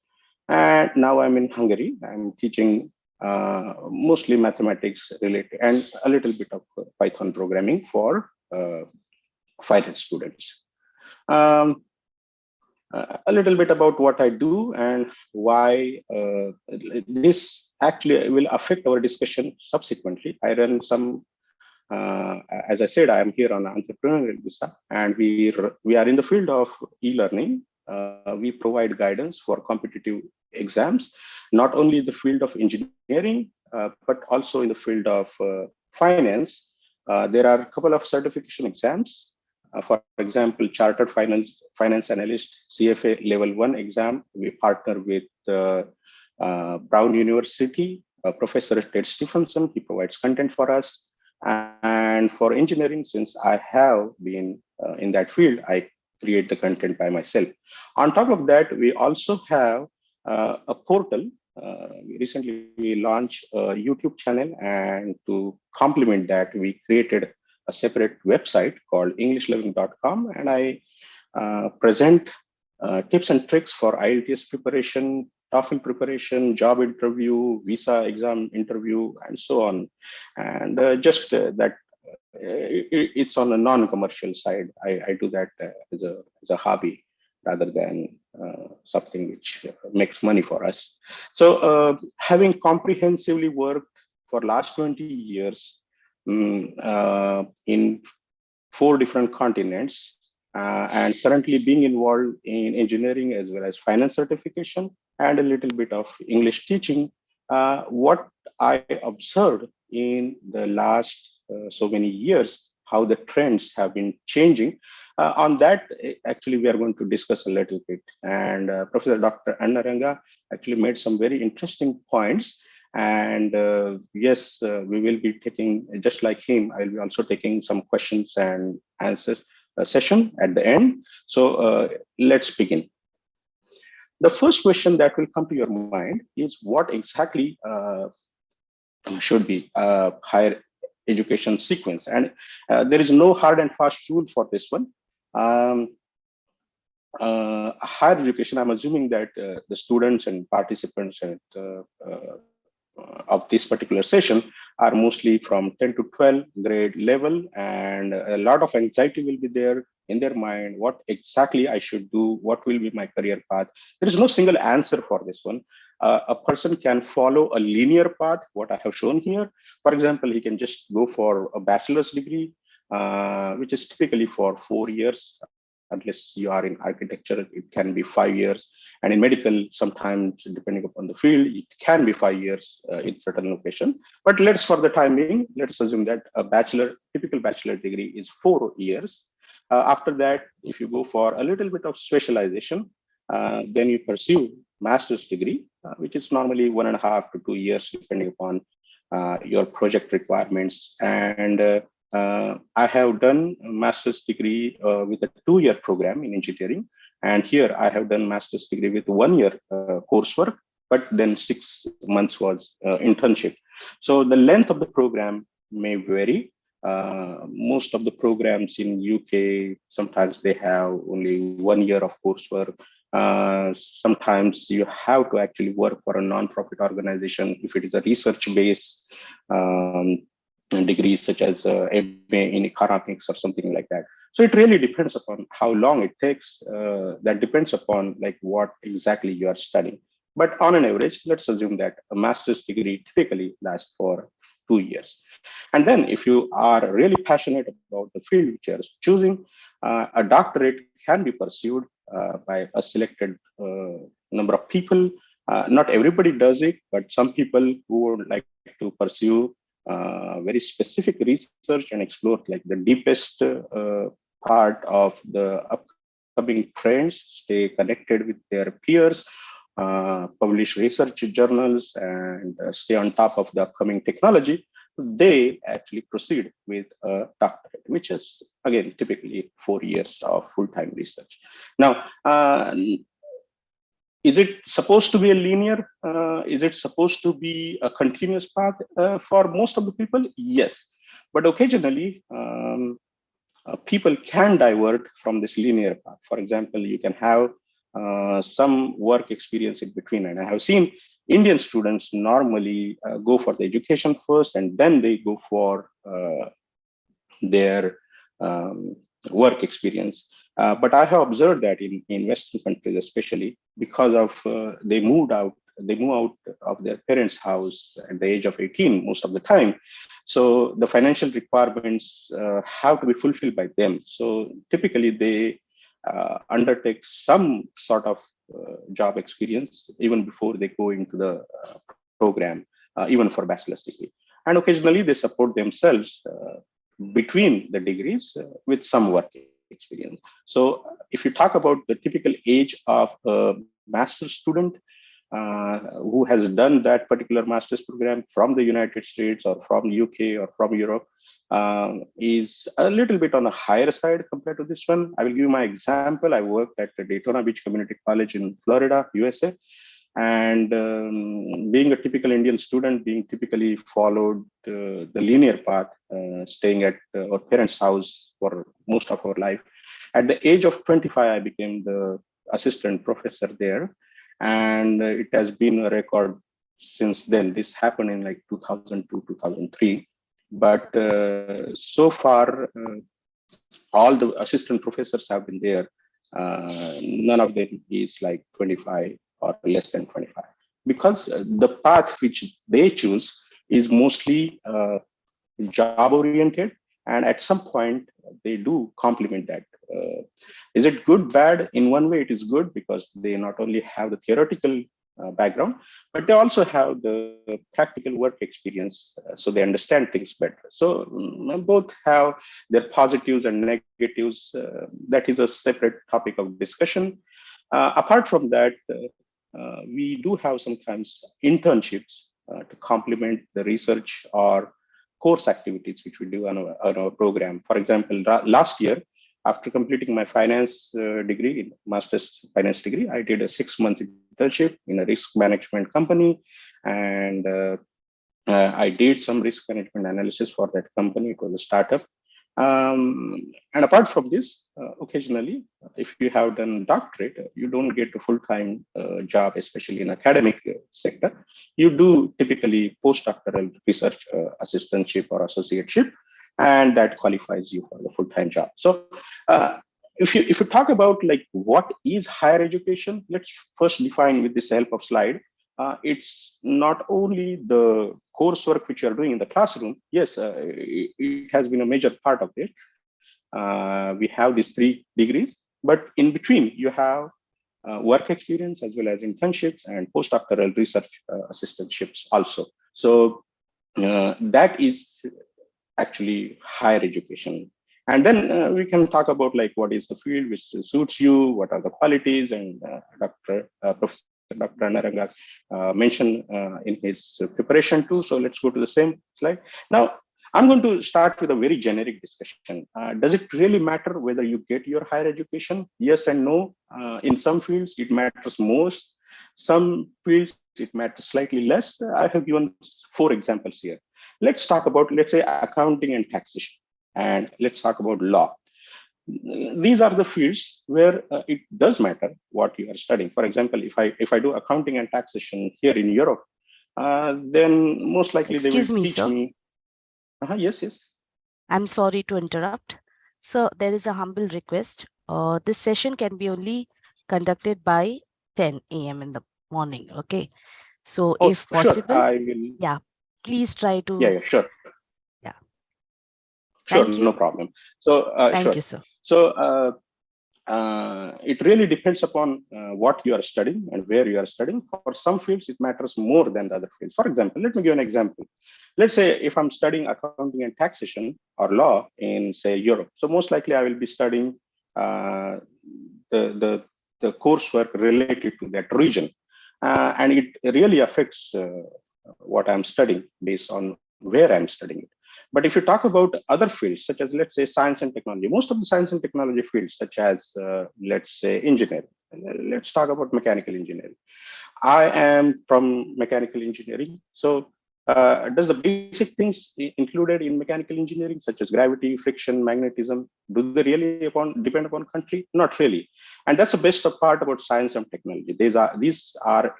And now I'm in Hungary. I'm teaching mostly mathematics related and a little bit of Python programming for finance students. A little bit about what I do and why this actually will affect our discussion subsequently. I run some, as I said, I am here on an entrepreneurial visa, and we are in the field of e-learning. We provide guidance for competitive exams, not only in the field of engineering, but also in the field of finance. There are a couple of certification exams. For example, Chartered Finance Analyst CFA Level 1 exam. We partner with Brown University, Professor Ted Stephenson. He provides content for us. And for engineering, since I have been in that field, I create the content by myself. On top of that, we also have a portal. Recently, we launched a YouTube channel, and to complement that, we created a separate website called EnglishLearning.com, and I present tips and tricks for IELTS preparation, TOEFL preparation, job interview, visa exam interview, and so on. And that it's on a non-commercial side. I do that as a hobby rather than something which makes money for us. So having comprehensively worked for last 20 years in 4 different continents, and currently being involved in engineering as well as finance certification and a little bit of English teaching, what I observed in the last so many years, how the trends have been changing. On that, actually, we are going to discuss a little bit. And Professor Dr. Anna Ranga actually made some very interesting points. And yes, we will be taking, just like him, I will be also taking some questions and answers session at the end. So let's begin. The first question that will come to your mind is what exactly should be higher education sequence. And there is no hard and fast rule for this one. Higher education, I'm assuming that the students and participants of this particular session are mostly from 10 to 12 grade level, and a lot of anxiety will be there in their mind. What exactly I should do? What will be my career path? There is no single answer for this one. A person can follow a linear path, what I have shown here. For example, he can just go for a bachelor's degree, which is typically for 4 years. Unless you are in architecture, it can be 5 years. And in medical, sometimes depending upon the field, it can be 5 years in certain location. But let's, for the time being, let's assume that a typical bachelor degree is 4 years. After that, if you go for a little bit of specialization, then you pursue master's degree, which is normally 1.5 to 2 years, depending upon your project requirements. And I have done a master's degree with a 2-year program in engineering. And here I have done master's degree with 1-year coursework, but then 6 months was internship. So the length of the program may vary. Most of the programs in UK, sometimes they have only 1 year of coursework. Sometimes you have to actually work for a non-profit organization if it is a research-based degrees, such as MA in economics or something like that. So it really depends upon how long it takes. That depends upon like what exactly you are studying. But on an average, let's assume that a master's degree typically lasts for 2 years. And then if you are really passionate about the field which you are choosing, a doctorate can be pursued by a selected number of people. Not everybody does it, but some people who would like to pursue very specific research and explore like the deepest part of the upcoming trends, stay connected with their peers, publish research journals, and stay on top of the upcoming technology, they actually proceed with a doctorate, which is again typically 4 years of full-time research. Now, is it supposed to be a linear? Is it supposed to be a continuous path? For most of the people, yes. But occasionally, people can divert from this linear path. For example, you can have some work experience in between. And I have seen Indian students normally go for the education first, and then they go for their work experience. But I have observed that in Western countries, especially because of they move out of their parents' house at the age of 18 most of the time. So the financial requirements have to be fulfilled by them. So typically they undertake some sort of job experience even before they go into the program, even for bachelor's degree. And occasionally they support themselves between the degrees with some work experience. So if you talk about the typical age of a master's student who has done that particular master's program from the United States or from UK or from Europe, is a little bit on the higher side compared to this one. I will give you my example. I worked at the Daytona Beach Community College in Florida, USA. And being a typical Indian student, being typically followed the linear path, staying at our parents' house for most of our life. At the age of 25, I became the assistant professor there. And it has been a record since then. This happened in like 2002, 2003. But so far, all the assistant professors have been there. None of them is like 25 or less than 25, because the path which they choose is mostly job oriented, and at some point they do complement that. Is it good, bad? In one way it is good, because they not only have the theoretical background, but they also have the practical work experience, so they understand things better. So both have their positives and negatives. That is a separate topic of discussion. Apart from that, we do have sometimes internships to complement the research or course activities which we do on our program. For example, last year, after completing my finance degree, master's finance degree, I did a 6-month internship in a risk management company. And I did some risk management analysis for that company. It was a startup. And apart from this, occasionally, if you have done doctorate, you don't get a full-time job, especially in academic sector. You do typically postdoctoral research assistantship or associateship, and that qualifies you for the full-time job. So, if you talk about like what is higher education, let's first define with this help of slide. It's not only the coursework which you are doing in the classroom. Yes, it has been a major part of it. We have these 3 degrees, but in between you have work experience as well as internships and postdoctoral research assistantships also. So that is actually higher education. And then we can talk about like what is the field which suits you, what are the qualities, and Professor Dr. Ranga mentioned in his preparation too. So let's go to the same slide. Now, I'm going to start with a very generic discussion. Does it really matter whether you get your higher education? Yes and no. In some fields, it matters most. Some fields, it matters slightly less. I have given 4 examples here. Let's talk about, let's say, accounting and taxation, and let's talk about law. These are the fields where it does matter what you are studying. For example, if I do accounting and taxation here in Europe, then most likely they will Excuse me, teach sir. me. Yes, yes. I'm sorry to interrupt. So there is a humble request. This session can be only conducted by 10 a.m. in the morning. Okay. So Oh, if sure. possible, I will. yeah, please try Yeah, to, yeah, sure. yeah. Sure, Thank no you. problem. So, Thank sure. you, sir. So, it really depends upon what you are studying and where you are studying. For some fields, it matters more than the other fields. For example, let me give an example. Let's say if I'm studying accounting and taxation or law in, say, Europe. So most likely I will be studying uh, the coursework related to that region. And it really affects what I'm studying based on where I'm studying it. But if you talk about other fields, such as, let's say, science and technology, most of the science and technology fields, such as, let's say, engineering, let's talk about mechanical engineering. I am from mechanical engineering. So does the basic things included in mechanical engineering, such as gravity, friction, magnetism, do they really depend upon country? Not really. And that's the best part about science and technology. These are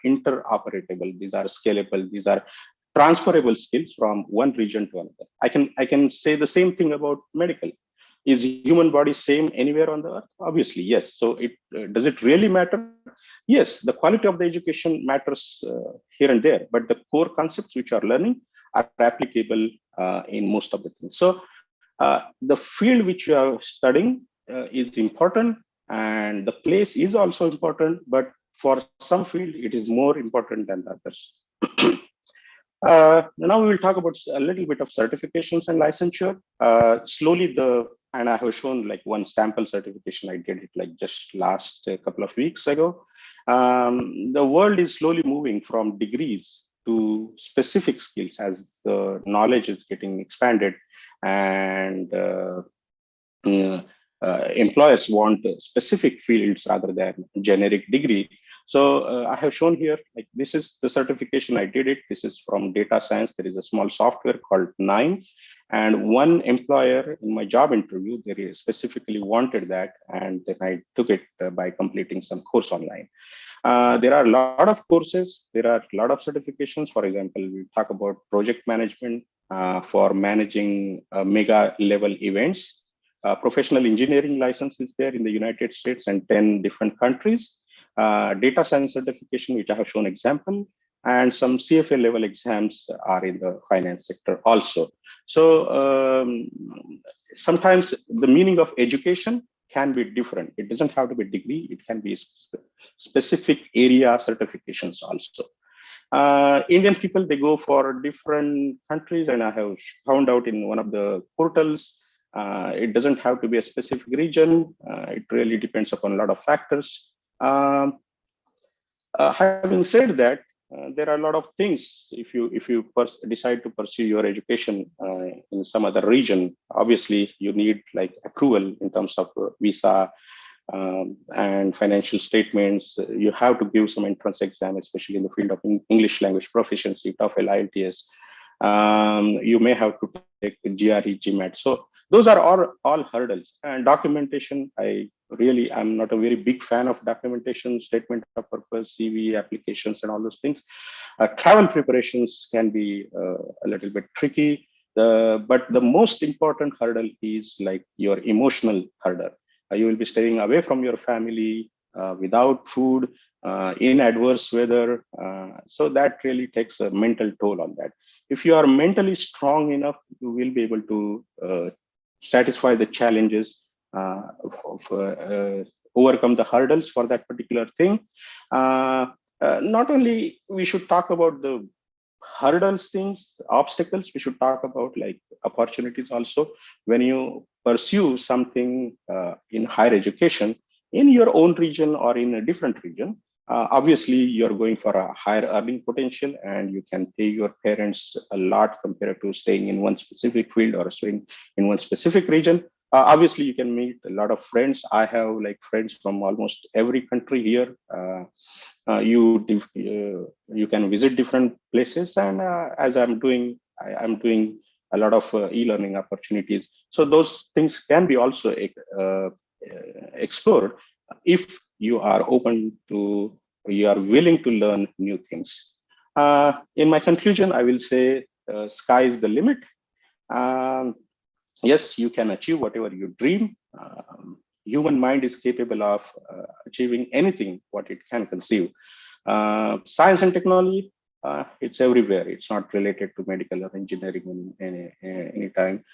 interoperable, these are scalable, these are transferable skills from one region to another. I can say the same thing about medical. Is human body same anywhere on the earth? Obviously, yes. So it does it really matter? Yes, the quality of the education matters here and there, but the core concepts which are learning are applicable in most of the things. So the field which you are studying is important, and the place is also important, but for some field it is more important than the others. Now we will talk about a little bit of certifications and licensure. Slowly and I have shown like one sample certification. I did it like just last couple of weeks ago. The world is slowly moving from degrees to specific skills as the knowledge is getting expanded, and employers want specific fields rather than generic degree. So I have shown here, like this is the certification. I did it. This is from data science. There is a small software called Nine. And one employer in my job interview, they specifically wanted that. And then I took it by completing some course online. There are a lot of courses. There are a lot of certifications. For example, we talk about project management for managing mega level events. Professional engineering license is there in the United States and 10 different countries. Data science certification, which I have shown example, and some CFA level exams are in the finance sector also. So sometimes the meaning of education can be different. It doesn't have to be degree. It can be specific area certifications also. Indian people, they go for different countries, and I have found out in one of the portals, it doesn't have to be a specific region. It really depends upon a lot of factors. Having said that, there are a lot of things. If you decide to pursue your education in some other region, obviously you need like approval in terms of visa and financial statements. You have to give some entrance exam, especially in the field of English language proficiency, TOEFL, IELTS. You may have to take GRE, GMAT. So those are all hurdles. And documentation, I'm not a very big fan of documentation, statement of purpose, CV, applications, and all those things. Travel preparations can be a little bit tricky. But the most important hurdle is like your emotional hurdle. You will be staying away from your family, without food, in adverse weather. So that really takes a mental toll on that. If you are mentally strong enough, you will be able to satisfy the challenges, overcome the hurdles for that particular thing. Not only we should talk about the hurdles things, obstacles, we should talk about like opportunities also. When you pursue something in higher education in your own region or in a different region, obviously you're going for a higher earning potential, and you can pay your parents a lot compared to staying in one specific field or staying in one specific region. Obviously you can meet a lot of friends. I have like friends from almost every country here. You can visit different places, and as I'm doing a lot of e-learning opportunities. So those things can be also explored if you are willing to learn new things. In my conclusion, I will say sky is the limit. Um, yes, you can achieve whatever you dream. Human mind is capable of achieving anything what it can conceive. Science and technology, it's everywhere. It's not related to medical or engineering any time.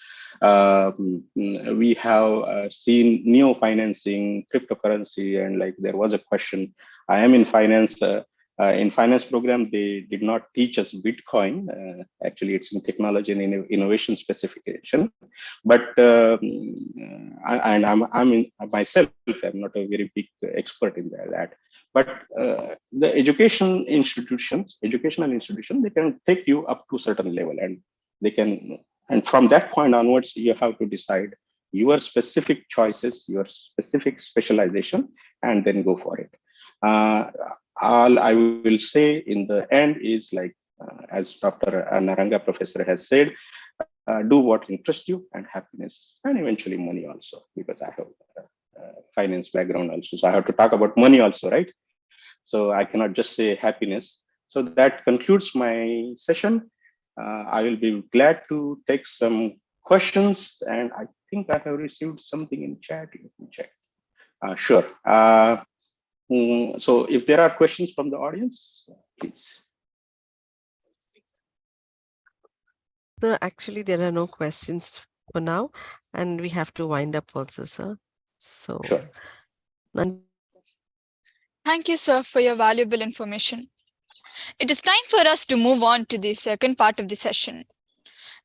We have seen neo financing, cryptocurrency, and like there was a question. I am in finance. In finance program, they did not teach us Bitcoin. Actually, it's in technology and innovation specification. But I'm in myself. I'm not a very big expert in that. But the educational institution, they can take you up to a certain level, and they can. And from that point onwards, you have to decide your specific choices, your specific specialization, and then go for it. All I will say in the end is like, as Dr. Naranga professor has said, do what interests you, and happiness, and eventually money also, because I have finance background also. So I have to talk about money also, right? So I cannot just say happiness. So that concludes my session. I will be glad to take some questions, and I think I have received something in chat. Let me check. Sure. So if there are questions from the audience, please. No, actually, there are no questions for now, and we have to wind up also, sir. So, Sure. Thank you, sir, for your valuable information. It is time for us to move on to the second part of the session.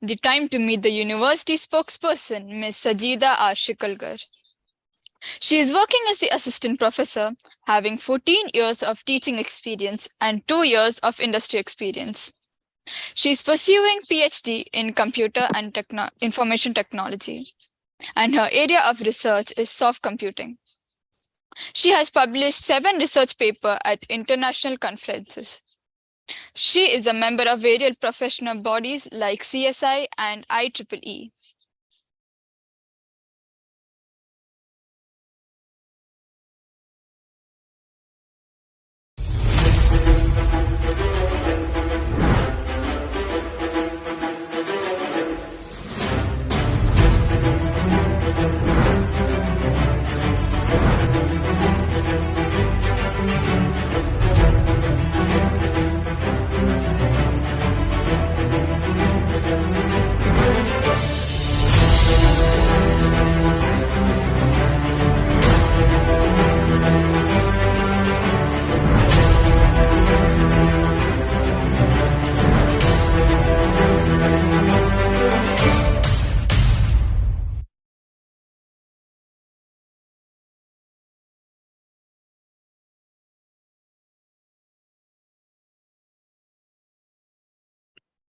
The time to meet the university spokesperson, Ms. Sajida R. Shikalgar. She is working as the assistant professor, having 14 years of teaching experience and 2 years of industry experience. She is pursuing PhD in computer and information technology, and her area of research is soft computing. She has published 7 research papers at international conferences. She is a member of various professional bodies like CSI and IEEE.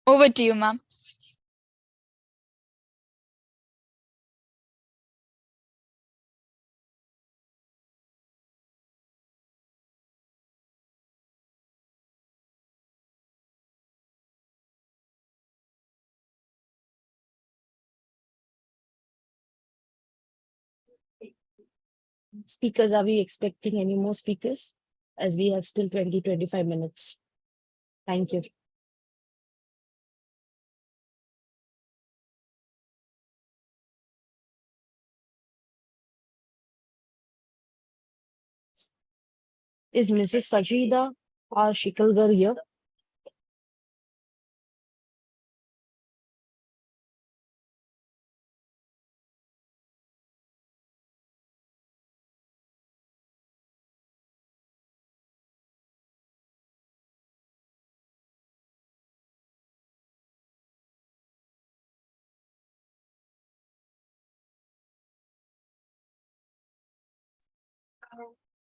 Over to you, ma'am. Speakers, are we expecting any more speakers? As we have still 20-25 minutes. Thank you. Is Mrs. Sajida or Shikalgar here?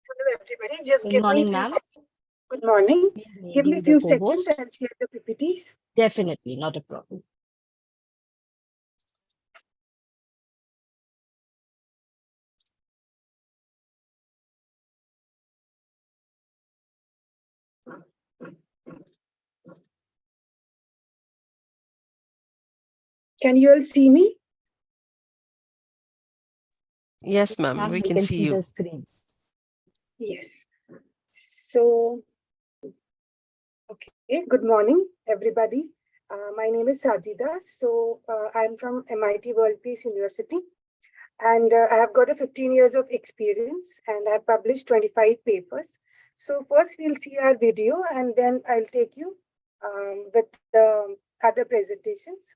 Hello, everybody. Just Good give me a morning, few ma'am. seconds. Good morning. Give me a Maybe the few seconds. co-host. I'll share the PPTs. Definitely, not a problem. Can you all see me? Yes, ma'am, Ma'am, we we can can see see you. the screen. Yes. So, okay. Good morning, everybody. My name is Sajida. So, I'm from MIT World Peace University. And I have got a 15 years of experience and I've published 25 papers. So first we'll see our video and then I'll take you with the other presentations.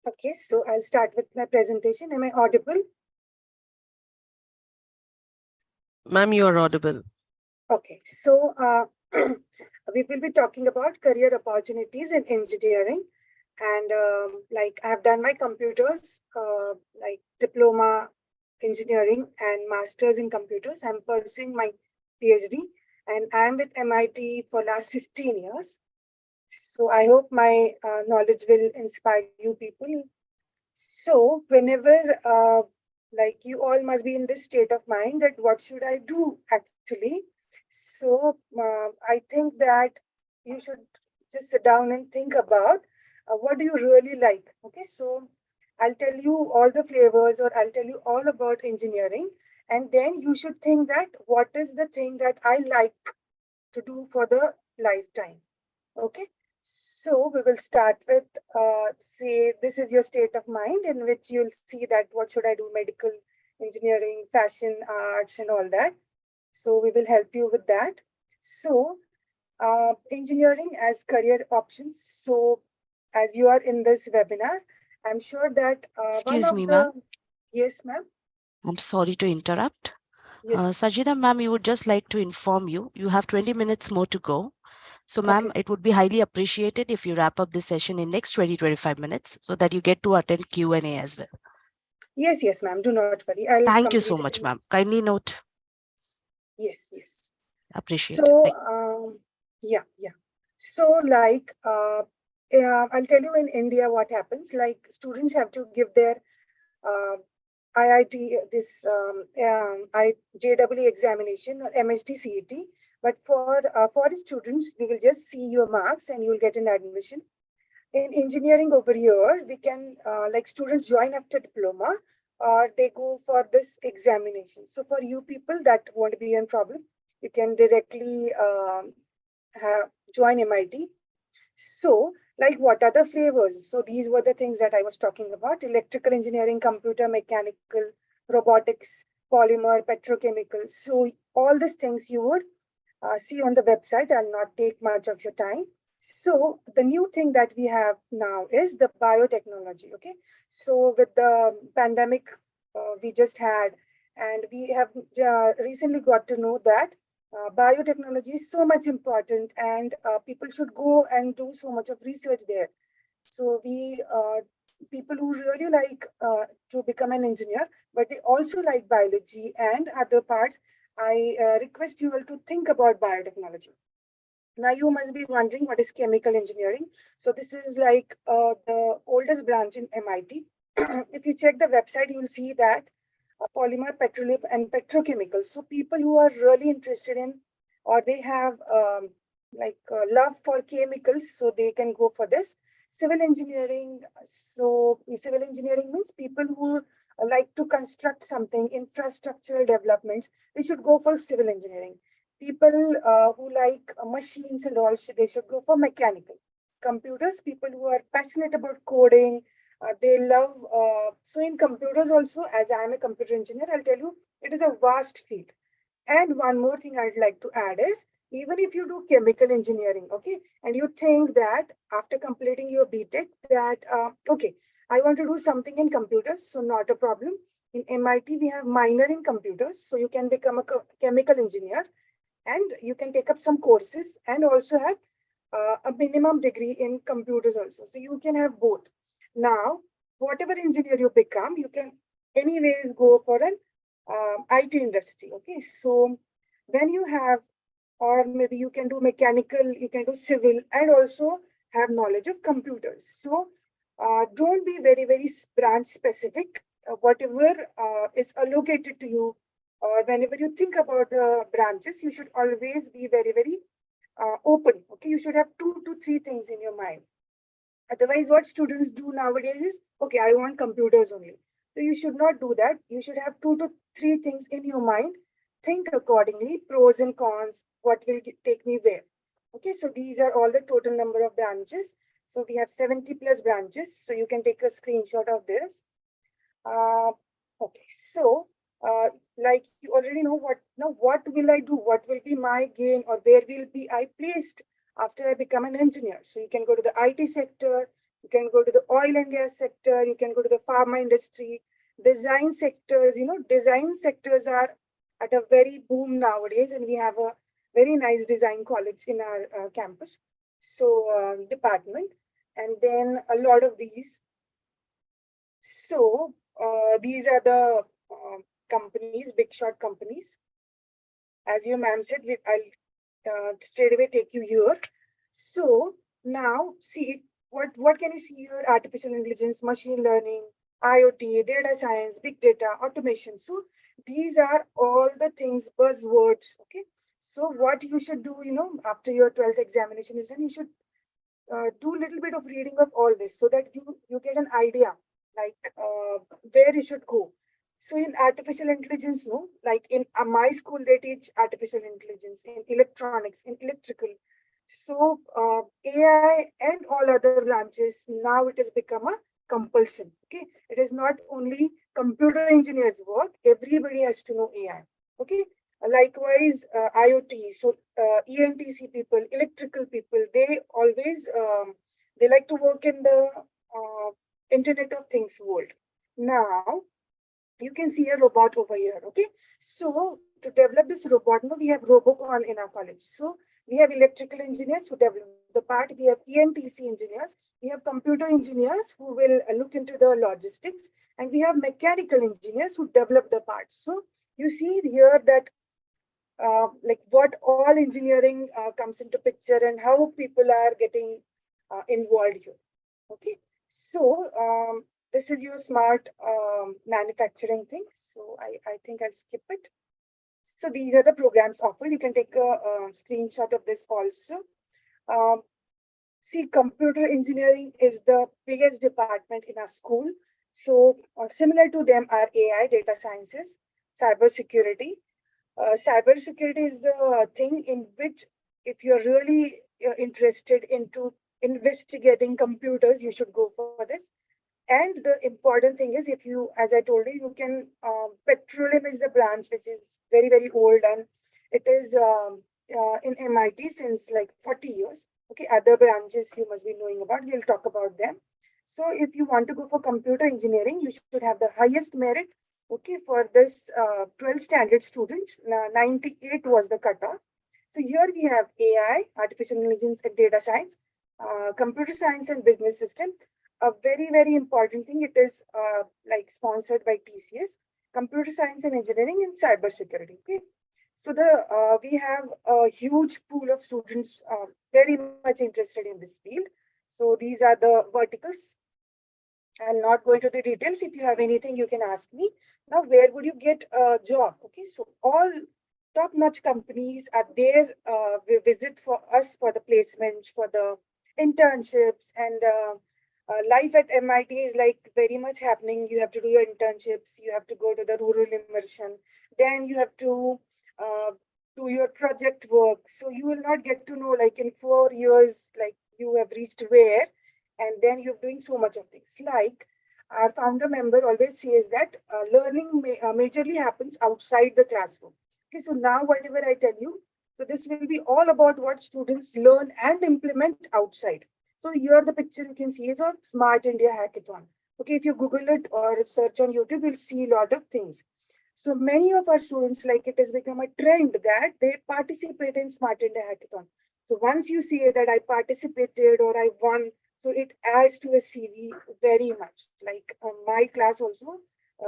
Okay, so I'll start with my presentation. Am I audible? Ma'am, you are audible. Okay, so we will be talking about career opportunities in engineering. And like I've done my computers, like diploma engineering and masters in computers. I'm pursuing my PhD and I'm with MIT for last 15 years. So I hope my knowledge will inspire you people. So whenever like you all must be in this state of mind that what should I do actually? So I think that you should just sit down and think about what do you really like. Okay, so I'll tell you all the flavors or I'll tell you all about engineering, and then you should think that what is the thing that I like to do for the lifetime. Okay, so we will start with say this is your state of mind in which you'll see that what should I do, medical, engineering, fashion, arts and all that. So we will help you with that. So engineering as career options. So as you are in this webinar, I'm sure that one Excuse of me, ma'am. the Yes, ma'am. I'm sorry to interrupt. Yes. Sajida ma'am, we would just like to inform you, you have 20 minutes more to go. So ma'am, Okay. it would be highly appreciated if you wrap up this session in next 20-25 minutes so that you get to attend Q&A as well. Yes, ma'am. Do not worry. I'll Thank you complete so it much, in. ma'am. Kindly note. Yes. Appreciate. So, Thank yeah. So, like, I'll tell you in India what happens. Like, students have to give their uh, IIT, this JEE examination or MST CET. But for the students, we will just see your marks and you will get an admission. In engineering over here, we can like students join after diploma or they go for this examination. So for you people, that won't be a problem. You can directly join MIT. So, like, what are the flavors? So these were the things that I was talking about: electrical engineering, computer, mechanical, robotics, polymer, petrochemical. So all these things you would see on the website. I'll not take much of your time. So the new thing that we have now is the biotechnology. Okay, so with the pandemic we just had, and we have recently got to know that biotechnology is so much important, and people should go and do so much of research there. So we people who really like to become an engineer, but they also like biology and other parts. I request you all to think about biotechnology. Now you must be wondering what is chemical engineering. So this is like the oldest branch in MIT. If you check the website, you will see that polymer, petroleum, and petrochemicals. So people who are really interested in, or they have love for chemicals, so they can go for this. Civil engineering. So civil engineering means people who like to construct something, infrastructural developments. They should go for civil engineering. People who like machines and all, they should go for mechanical. Computers, people who are passionate about coding, they love, so in computers also, as I am a computer engineer, I'll tell you, it is a vast field. And one more thing I'd like to add is, even if you do chemical engineering, okay, and you think that after completing your BTech, that, okay, I want to do something in computers, so not a problem. In MIT, we have minor in computers, so you can become a chemical engineer and you can take up some courses and also have a minimum degree in computers also. So you can have both. Now, whatever engineer you become, you can anyways go for an IT industry. Okay, so when you have, or maybe you can do mechanical, you can do civil, and also have knowledge of computers. So don't be very branch specific. Whatever is allocated to you, or whenever you think about the branches, you should always be very open. Okay, you should have 2 to 3 things in your mind. Otherwise, what students do nowadays is, okay, I want computers only. So you should not do that. You should have 2 to 3 things in your mind. Think accordingly, pros and cons, what will take me where. Okay, so these are all the total number of branches. So we have 70 plus branches. So you can take a screenshot of this. Uh, okay, so like you already know what now. What will I do? What will be my gain, or where will be I placed after I become an engineer? So you can go to the IT sector, you can go to the oil and gas sector, you can go to the pharma industry, design sectors. You know, design sectors are at a very boom nowadays, and we have a very nice design college in our campus. So department, and then a lot of these. So these are the companies, big shot companies. As your ma'am said, I'll straight away take you here. So now see what can you see here? Artificial intelligence, machine learning, IoT, data science, big data, automation. So these are all the things, buzzwords. Okay. So what you should do, you know, after your 12th examination is done, you should do a little bit of reading of all this so that you get an idea like where you should go. So in artificial intelligence, no, like in my school, they teach artificial intelligence in electronics, in electrical. So AI and all other branches, now it has become a compulsion. Okay, it is not only computer engineers work, everybody has to know AI. Okay, likewise IoT. So ENTC people, electrical people, they always they like to work in the Internet of Things world. Now You can see a robot over here. Okay, so to develop this robot, no, we have Robocon in our college. So we have electrical engineers who develop the part. We have ENTC engineers. We have computer engineers who will look into the logistics, and we have mechanical engineers who develop the parts. So you see here that like what all engineering comes into picture and how people are getting involved here. Okay, so this is your smart manufacturing thing. So I think I'll skip it. So these are the programs offered. You can take a screenshot of this also. Um, See, computer engineering is the biggest department in our school. So similar to them are AI, data sciences, cybersecurity. Cybersecurity is the thing in which, if you're really interested into investigating computers, you should go for this. And the important thing is, if you, as I told you, you can, petroleum is the branch which is very, very old, and it is in MIT since like 40 years. Okay, other branches you must be knowing about. We'll talk about them. So if you want to go for computer engineering, you should have the highest merit. Okay, for this 12 standard students, 98 was the cutoff. So here we have AI, artificial intelligence and data science, computer science and business system. A very, very important thing. It is like sponsored by TCS, computer science and engineering and cybersecurity. Okay. So we have a huge pool of students very much interested in this field. So these are the verticals. I'll not go into the details. If you have anything, you can ask me. Now, where would you get a job? Okay, so all top-notch companies are there. We visit for us for the placements, for the internships, and life at MIT is like very much happening. You have to do your internships. You have to go to the rural immersion. Then you have to do your project work. So you will not get to know like in 4 years, like you have reached where, and then you're doing so much of things. Like our founder member always says that learning majorly happens outside the classroom. Okay, so now whatever I tell you, so this will be all about what students learn and implement outside. So here the picture you can see is of Smart India Hackathon. Okay, if you Google it or search on YouTube, you'll see a lot of things. So many of our students, like it has become a trend that they participate in Smart India Hackathon. So once you say that I participated or I won, so it adds to a CV very much. Like my class also,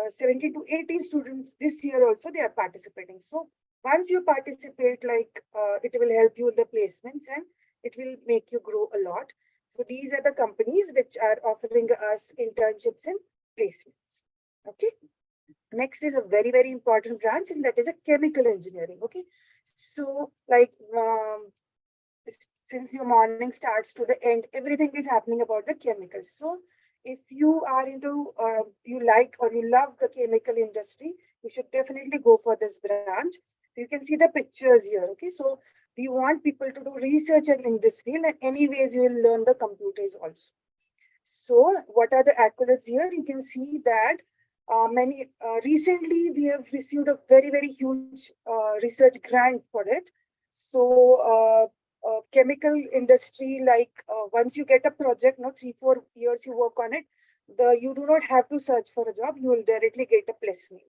70 to 80 students this year also they are participating. So once you participate, like it will help you in the placements and it will make you grow a lot. So these are the companies which are offering us internships and placements. Okay. Next is a very, very important branch, and that is a chemical engineering. Okay. So like since your morning starts to the end, everything is happening about the chemicals. So if you are into, you like or you love the chemical industry, you should definitely go for this branch. You can see the pictures here. Okay. So we want people to do research in this field, and anyways, you will learn the computers also. So what are the accolades here? You can see that recently we have received a very, very huge research grant for it. So chemical industry, like once you get a project, 3-4 years you work on it, you do not have to search for a job, you will directly get a placement.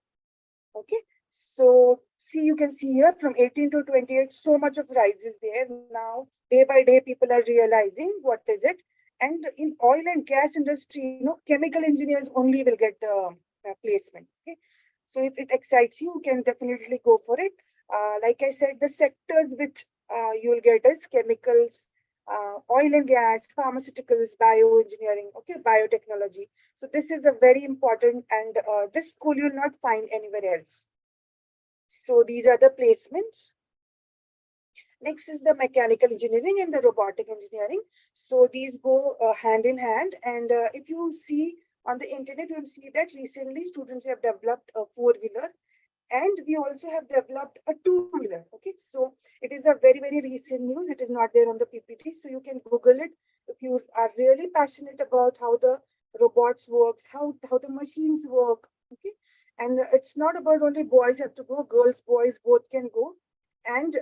Okay, so see, you can see here from 18 to 28, so much of rise is there. Now, day by day, people are realizing what is it. And in oil and gas industry, chemical engineers only will get the placement. Okay, so if it excites you, you can definitely go for it. Like I said, the sectors which you will get is chemicals, oil and gas, pharmaceuticals, bioengineering, okay, biotechnology. So this is a very important, and this school you will not find anywhere else. So these are the placements. Next is the mechanical engineering and the robotic engineering. So these go hand in hand. And if you see on the internet, you'll see that recently students have developed a four-wheeler, and we also have developed a two-wheeler. Okay, so it is a very, very recent news. It is not there on the PPT, so you can Google it if you are really passionate about how the robots works, how the machines work. Okay, and it's not about only boys have to go, girls, boys both can go. And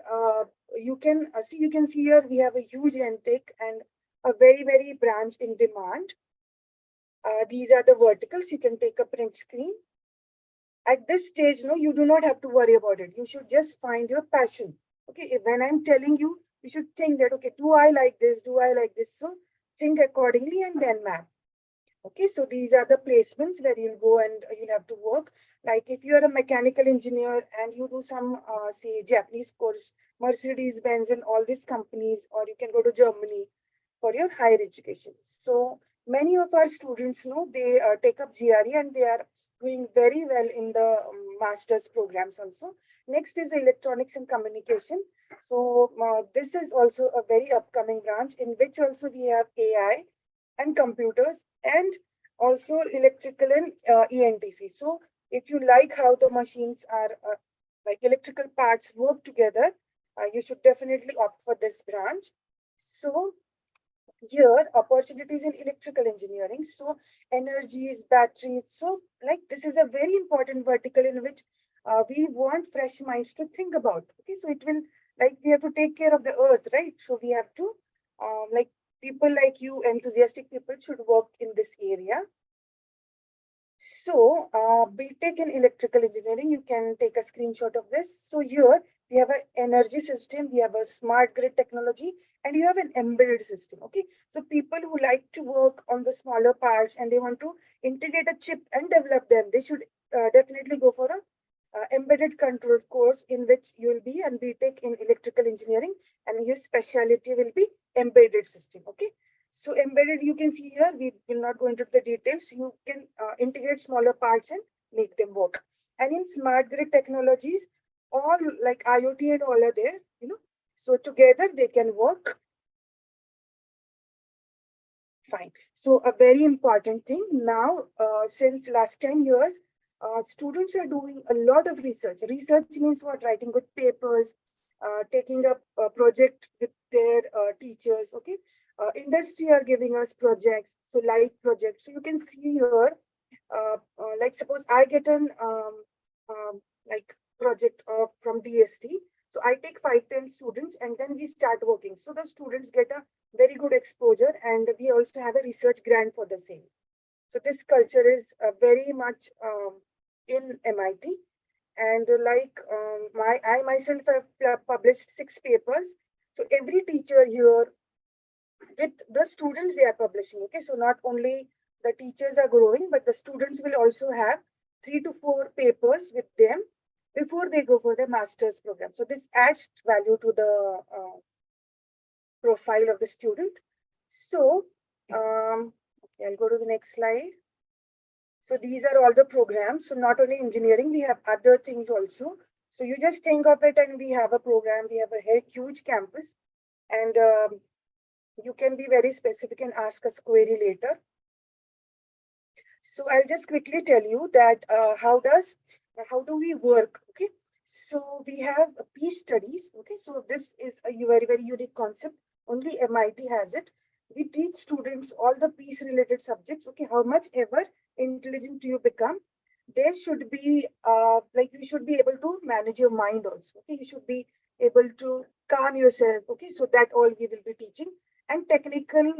you can see here we have a huge intake and a very, very branch in demand. These are the verticals. You can take a print screen. at this stage, no, you do not have to worry about it. You should just find your passion. Okay, when I'm telling you, you should think that, okay, do I like this? Do I like this? So think accordingly and then map. Okay, so these are the placements where you'll go and you'll have to work. Like if you're a mechanical engineer and you do some, say, Japanese course, Mercedes Benz and all these companies, or you can go to Germany for your higher education. So many of our students know they take up GRE and they are doing very well in the master's programs also. Next is electronics and communication. So this is also a very upcoming branch in which also we have AI and computers and also electrical and ENTC. So if you like how the machines are like electrical parts work together, you should definitely opt for this branch. So here opportunities in electrical engineering, so energies, batteries, so like this is a very important vertical in which we want fresh minds to think about. Okay, so it will, like, we have to take care of the earth, right? So we have to like people like you, enthusiastic people, should work in this area. So, BTech in electrical engineering, you can take a screenshot of this. So here we have an energy system, we have a smart grid technology, and you have an embedded system. Okay, so people who like to work on the smaller parts and they want to integrate a chip and develop them, they should definitely go for a embedded control course in which you will be and BTech in electrical engineering, and your specialty will be embedded system. Okay. So embedded, you can see here, we will not go into the details. You can integrate smaller parts and make them work. And in smart grid technologies, all like IoT and all are there, you know. So together they can work fine. So a very important thing now, since last 10 years, students are doing a lot of research. Research means what? Writing good papers, taking up a project with their teachers. Okay, industry are giving us projects, so live projects. So you can see here, like suppose I get an like project of from DST. So I take 5-10 students and then we start working. So the students get a very good exposure and we also have a research grant for the same. So this culture is very much in MIT. And I myself have published 6 papers. So every teacher here with the students they are publishing. Okay, so not only the teachers are growing, but the students will also have 3 to 4 papers with them before they go for the master's program. So this adds value to the profile of the student. So okay, I'll go to the next slide. So these are all the programs. So not only engineering, we have other things also. So you just think of it and we have a program, we have a huge campus, and you can be very specific and ask us query later. So I'll just quickly tell you that how do we work? Okay, so we have peace studies. Okay, so this is a very, very unique concept. Only MIT has it. We teach students all the peace related subjects. Okay, how much ever intelligent you become, there should be like you should be able to manage your mind also. Okay, you should be able to calm yourself. Okay, so that all we will be teaching. And technical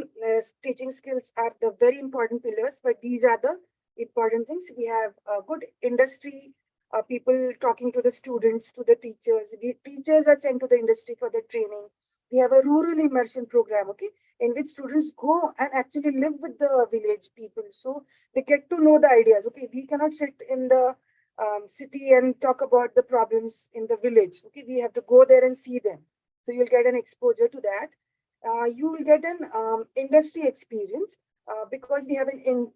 teaching skills are the very important pillars, but these are the important things. We have good industry people talking to the students, to the teachers. Teachers are sent to the industry for the training. We have a rural immersion program, okay, in which students go and actually live with the village people. So they get to know the ideas. Okay, we cannot sit in the city and talk about the problems in the village. Okay, we have to go there and see them. So you'll get an exposure to that. You will get an industry experience because we have an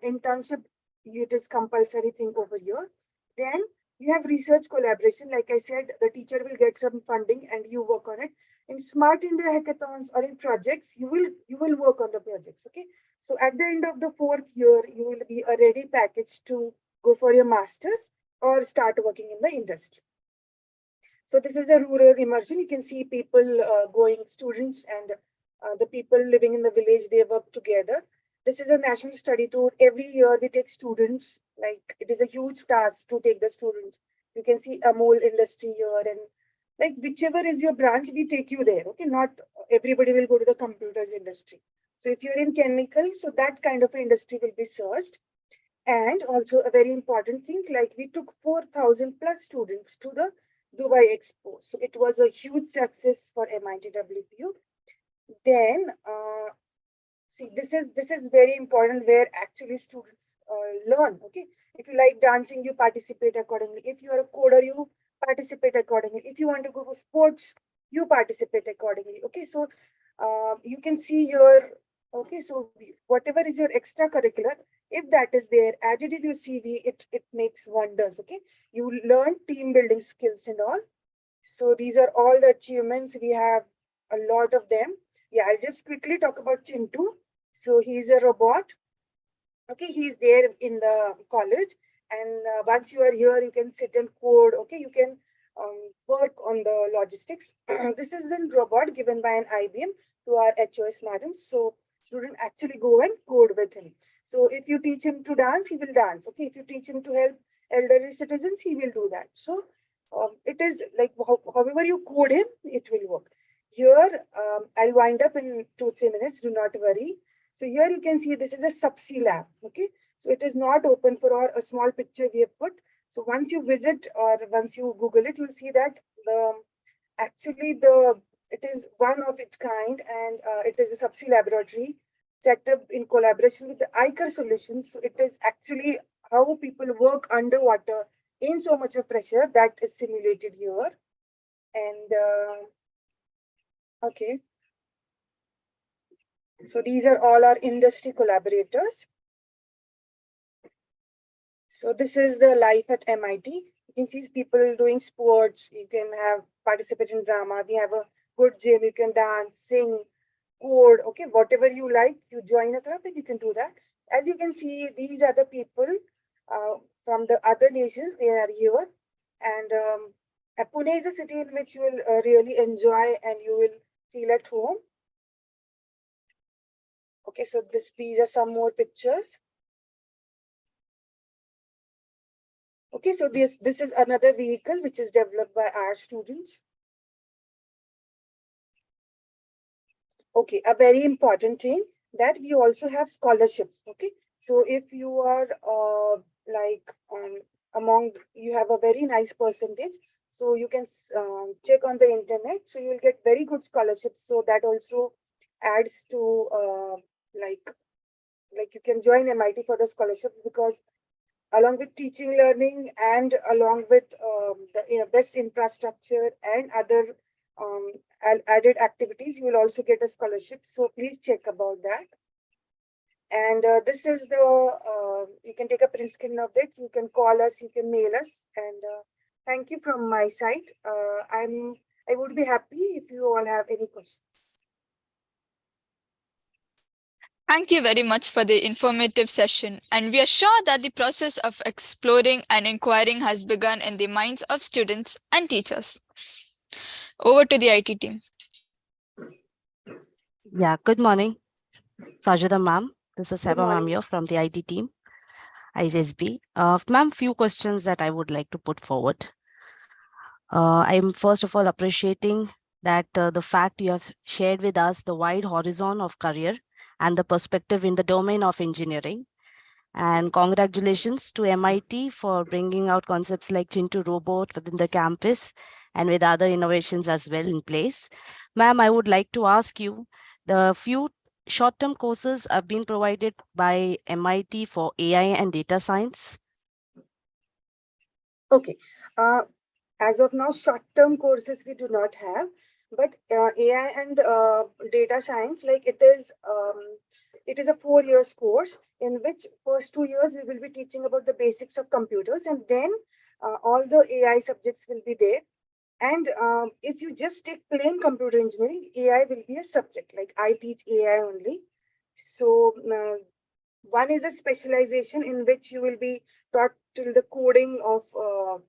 internship. It is compulsory thing over here. Then we have research collaboration. Like I said, the teacher will get some funding and you work on it. In Smart India hackathons or in projects, you will work on the projects. Okay. So at the end of the 4th year, you will be a ready package to go for your masters or start working in the industry. So this is a rural immersion. You can see people going, students and the people living in the village, they work together. This is a national study tour. Every year we take students, like it is a huge task to take the students. You can see Amol industry here and like whichever is your branch, we take you there. Okay, not everybody will go to the computers industry. So if you're in chemical, so that kind of industry will be searched. And also a very important thing, like we took 4,000 plus students to the Dubai Expo. So it was a huge success for MIT WPU. Then, see, this is very important where actually students learn. Okay, if you like dancing, you participate accordingly. If you are a coder, you participate accordingly. If you want to go for sports, you participate accordingly. Okay, so you can see here. Okay, so whatever is your extracurricular, if that is there, add it in your CV. It makes wonders. Okay, you learn team building skills and all. So these are all the achievements. We have a lot of them. Yeah, I'll just quickly talk about Chintu. So he's a robot. Okay, he's there in the college. And once you are here, you can sit and code. Okay, you can work on the logistics. This is the robot given by an IBM to our HOS madam. So student actually go and code with him. So if you teach him to dance, he will dance. Okay, if you teach him to help elderly citizens, he will do that. So it is like however you code him, it will work. Here, I'll wind up in 2-3 minutes. Do not worry. So here you can see this is a subsea lab. Okay, so it is not open for all, a small picture we have put. So once you visit or once you Google it, you'll see that it is one of its kind, and it is a subsea laboratory set up in collaboration with the ICAR Solutions. So it is actually how people work underwater in so much of pressure that is simulated here. And okay, so these are all our industry collaborators. So this is the life at MIT. You can see people doing sports. You can have participate in drama. We have a good gym. You can dance, sing, code. Okay, whatever you like, you join a club and you can do that. As you can see, these are the people from the other nations. They are here, and Pune is a city in which you will really enjoy and you will feel at home. Okay, so these are some more pictures. Okay, so this is another vehicle which is developed by our students. Okay, a very important thing that we also have scholarships. Okay, so if you are among, you have a very nice percentage, so you can check on the internet. So you will get very good scholarships. So that also adds to like you can join MIT for the scholarships, because along with teaching learning and along with the best infrastructure and other added activities, you will also get a scholarship. So please check about that. And this is the you can take a print screen of it. You can call us, you can mail us. And thank you from my side. I would be happy if you all have any questions. Thank you very much for the informative session, and we are sure that the process of exploring and inquiring has begun in the minds of students and teachers. Over to the IT team. Yeah, good morning, Sajida ma'am. This is Good Seba ma'am morning. here from the IT team, ISB. Ma'am, few questions that I would like to put forward. I'm first of all appreciating that the fact you have shared with us the wide horizon of career and the perspective in the domain of engineering. And congratulations to MIT for bringing out concepts like Chintu robot within the campus and with other innovations as well in place. Ma'am, I would like to ask you, the few short-term courses have been provided by MIT for AI and data science. Okay. As of now, short-term courses we do not have, but AI and data science, like it is a 4 years course in which first 2 years we will be teaching about the basics of computers, and then all the AI subjects will be there. And if you just take plain computer engineering, AI will be a subject. Like I teach AI only. So one is a specialization in which you will be taught till the coding of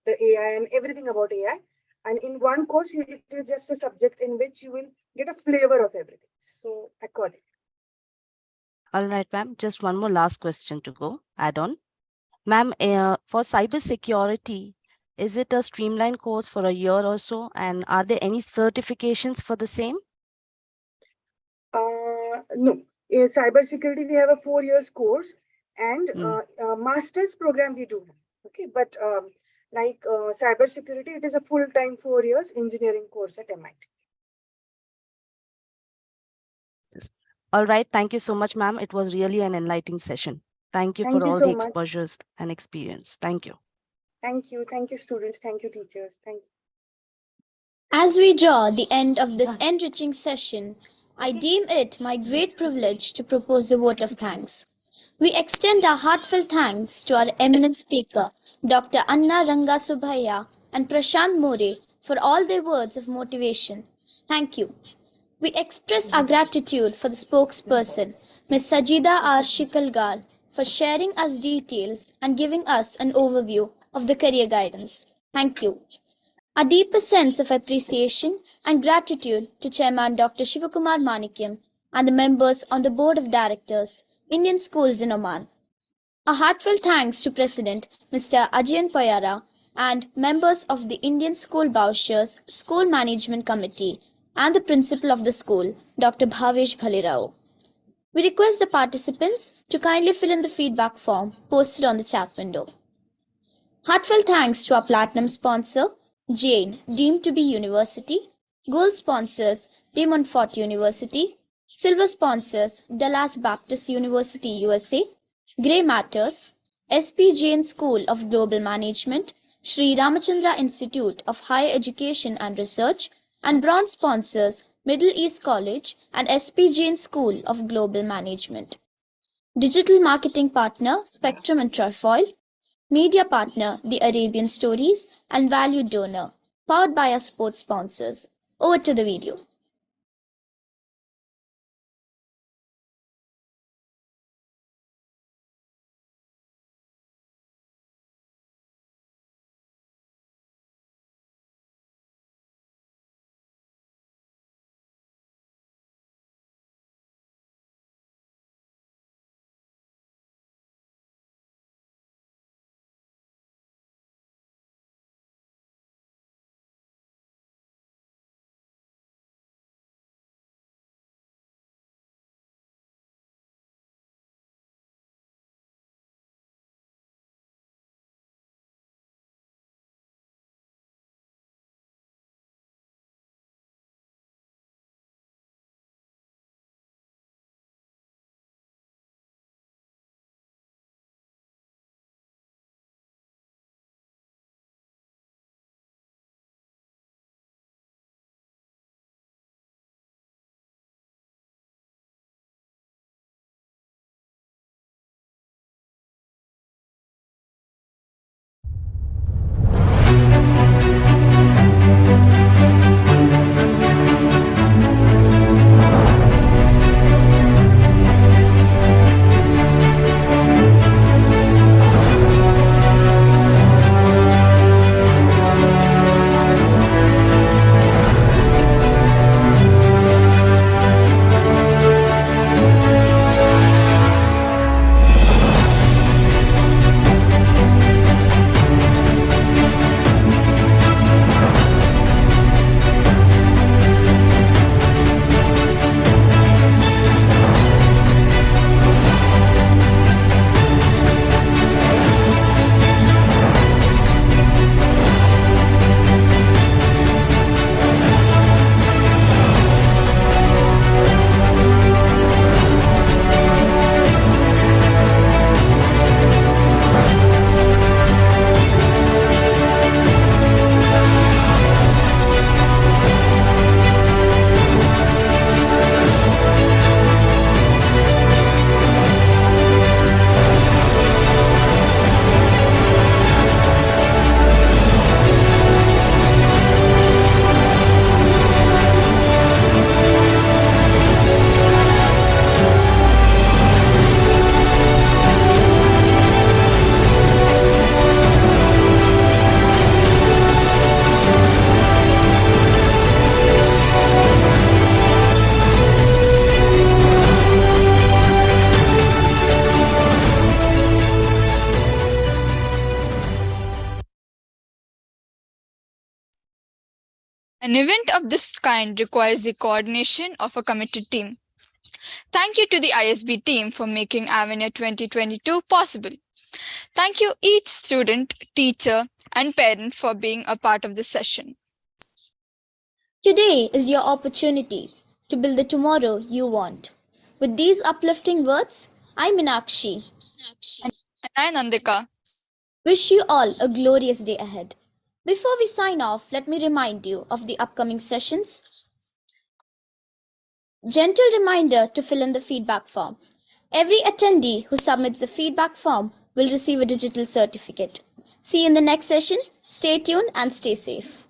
the AI and everything about AI. And in one course, it is just a subject in which you will get a flavor of everything. So according. All right, ma'am. Just one more last question to go add on. Ma'am, for cybersecurity, is it a streamlined course for a year or so? And are there any certifications for the same? No. In cybersecurity, we have a 4 years course. And master's program we do have. Okay, but cybersecurity, it is a full-time 4 years engineering course at MIT. All right. Thank you so much, ma'am. It was really an enlightening session. Thank you Thank for you all so the much. exposures and experience. Thank you. Thank you. Thank you, students. Thank you, teachers. Thank you. As we draw the end of this enriching session, I deem it my great privilege to propose a vote of thanks. We extend our heartfelt thanks to our eminent speaker, Dr. Anna Ranga Subbaiah and Prashant More, for all their words of motivation. Thank you. We express our gratitude for the spokesperson, Ms. Sajida R. Shikalgar, for sharing us details and giving us an overview of the career guidance. Thank you. A deeper sense of appreciation and gratitude to Chairman Dr. Shivakumar Manikyam and the members on the Board of Directors, Indian Schools in Oman. A heartfelt thanks to President Mr. Ajayan Payara and members of the Indian School Vouchers School Management Committee and the Principal of the school, Dr. Bhavesh Bhalirao. We request the participants to kindly fill in the feedback form posted on the chat window. Heartfelt thanks to our platinum sponsor, Jane, deemed to be University, gold sponsors, De Montfort University, silver sponsors, Dallas Baptist University, USA, Grey Matters, SP Jain School of Global Management, Sri Ramachandra Institute of Higher Education and Research, and bronze sponsors, Middle East College and SP Jain School of Global Management. Digital marketing partner, Spectrum and Trefoil, media partner, The Arabian Stories, and valued donor, powered by our sports sponsors. Over to the video. An event of this kind requires the coordination of a committed team. Thank you to the ISB team for making Avenue 2022 possible. Thank you each student, teacher, and parent for being a part of this session. Today is your opportunity to build the tomorrow you want. With these uplifting words, I'm Meenakshi. And I, Nandika. Wish you all a glorious day ahead. Before we sign off, let me remind you of the upcoming sessions. Gentle reminder to fill in the feedback form. Every attendee who submits a feedback form will receive a digital certificate. See you in the next session. Stay tuned and stay safe.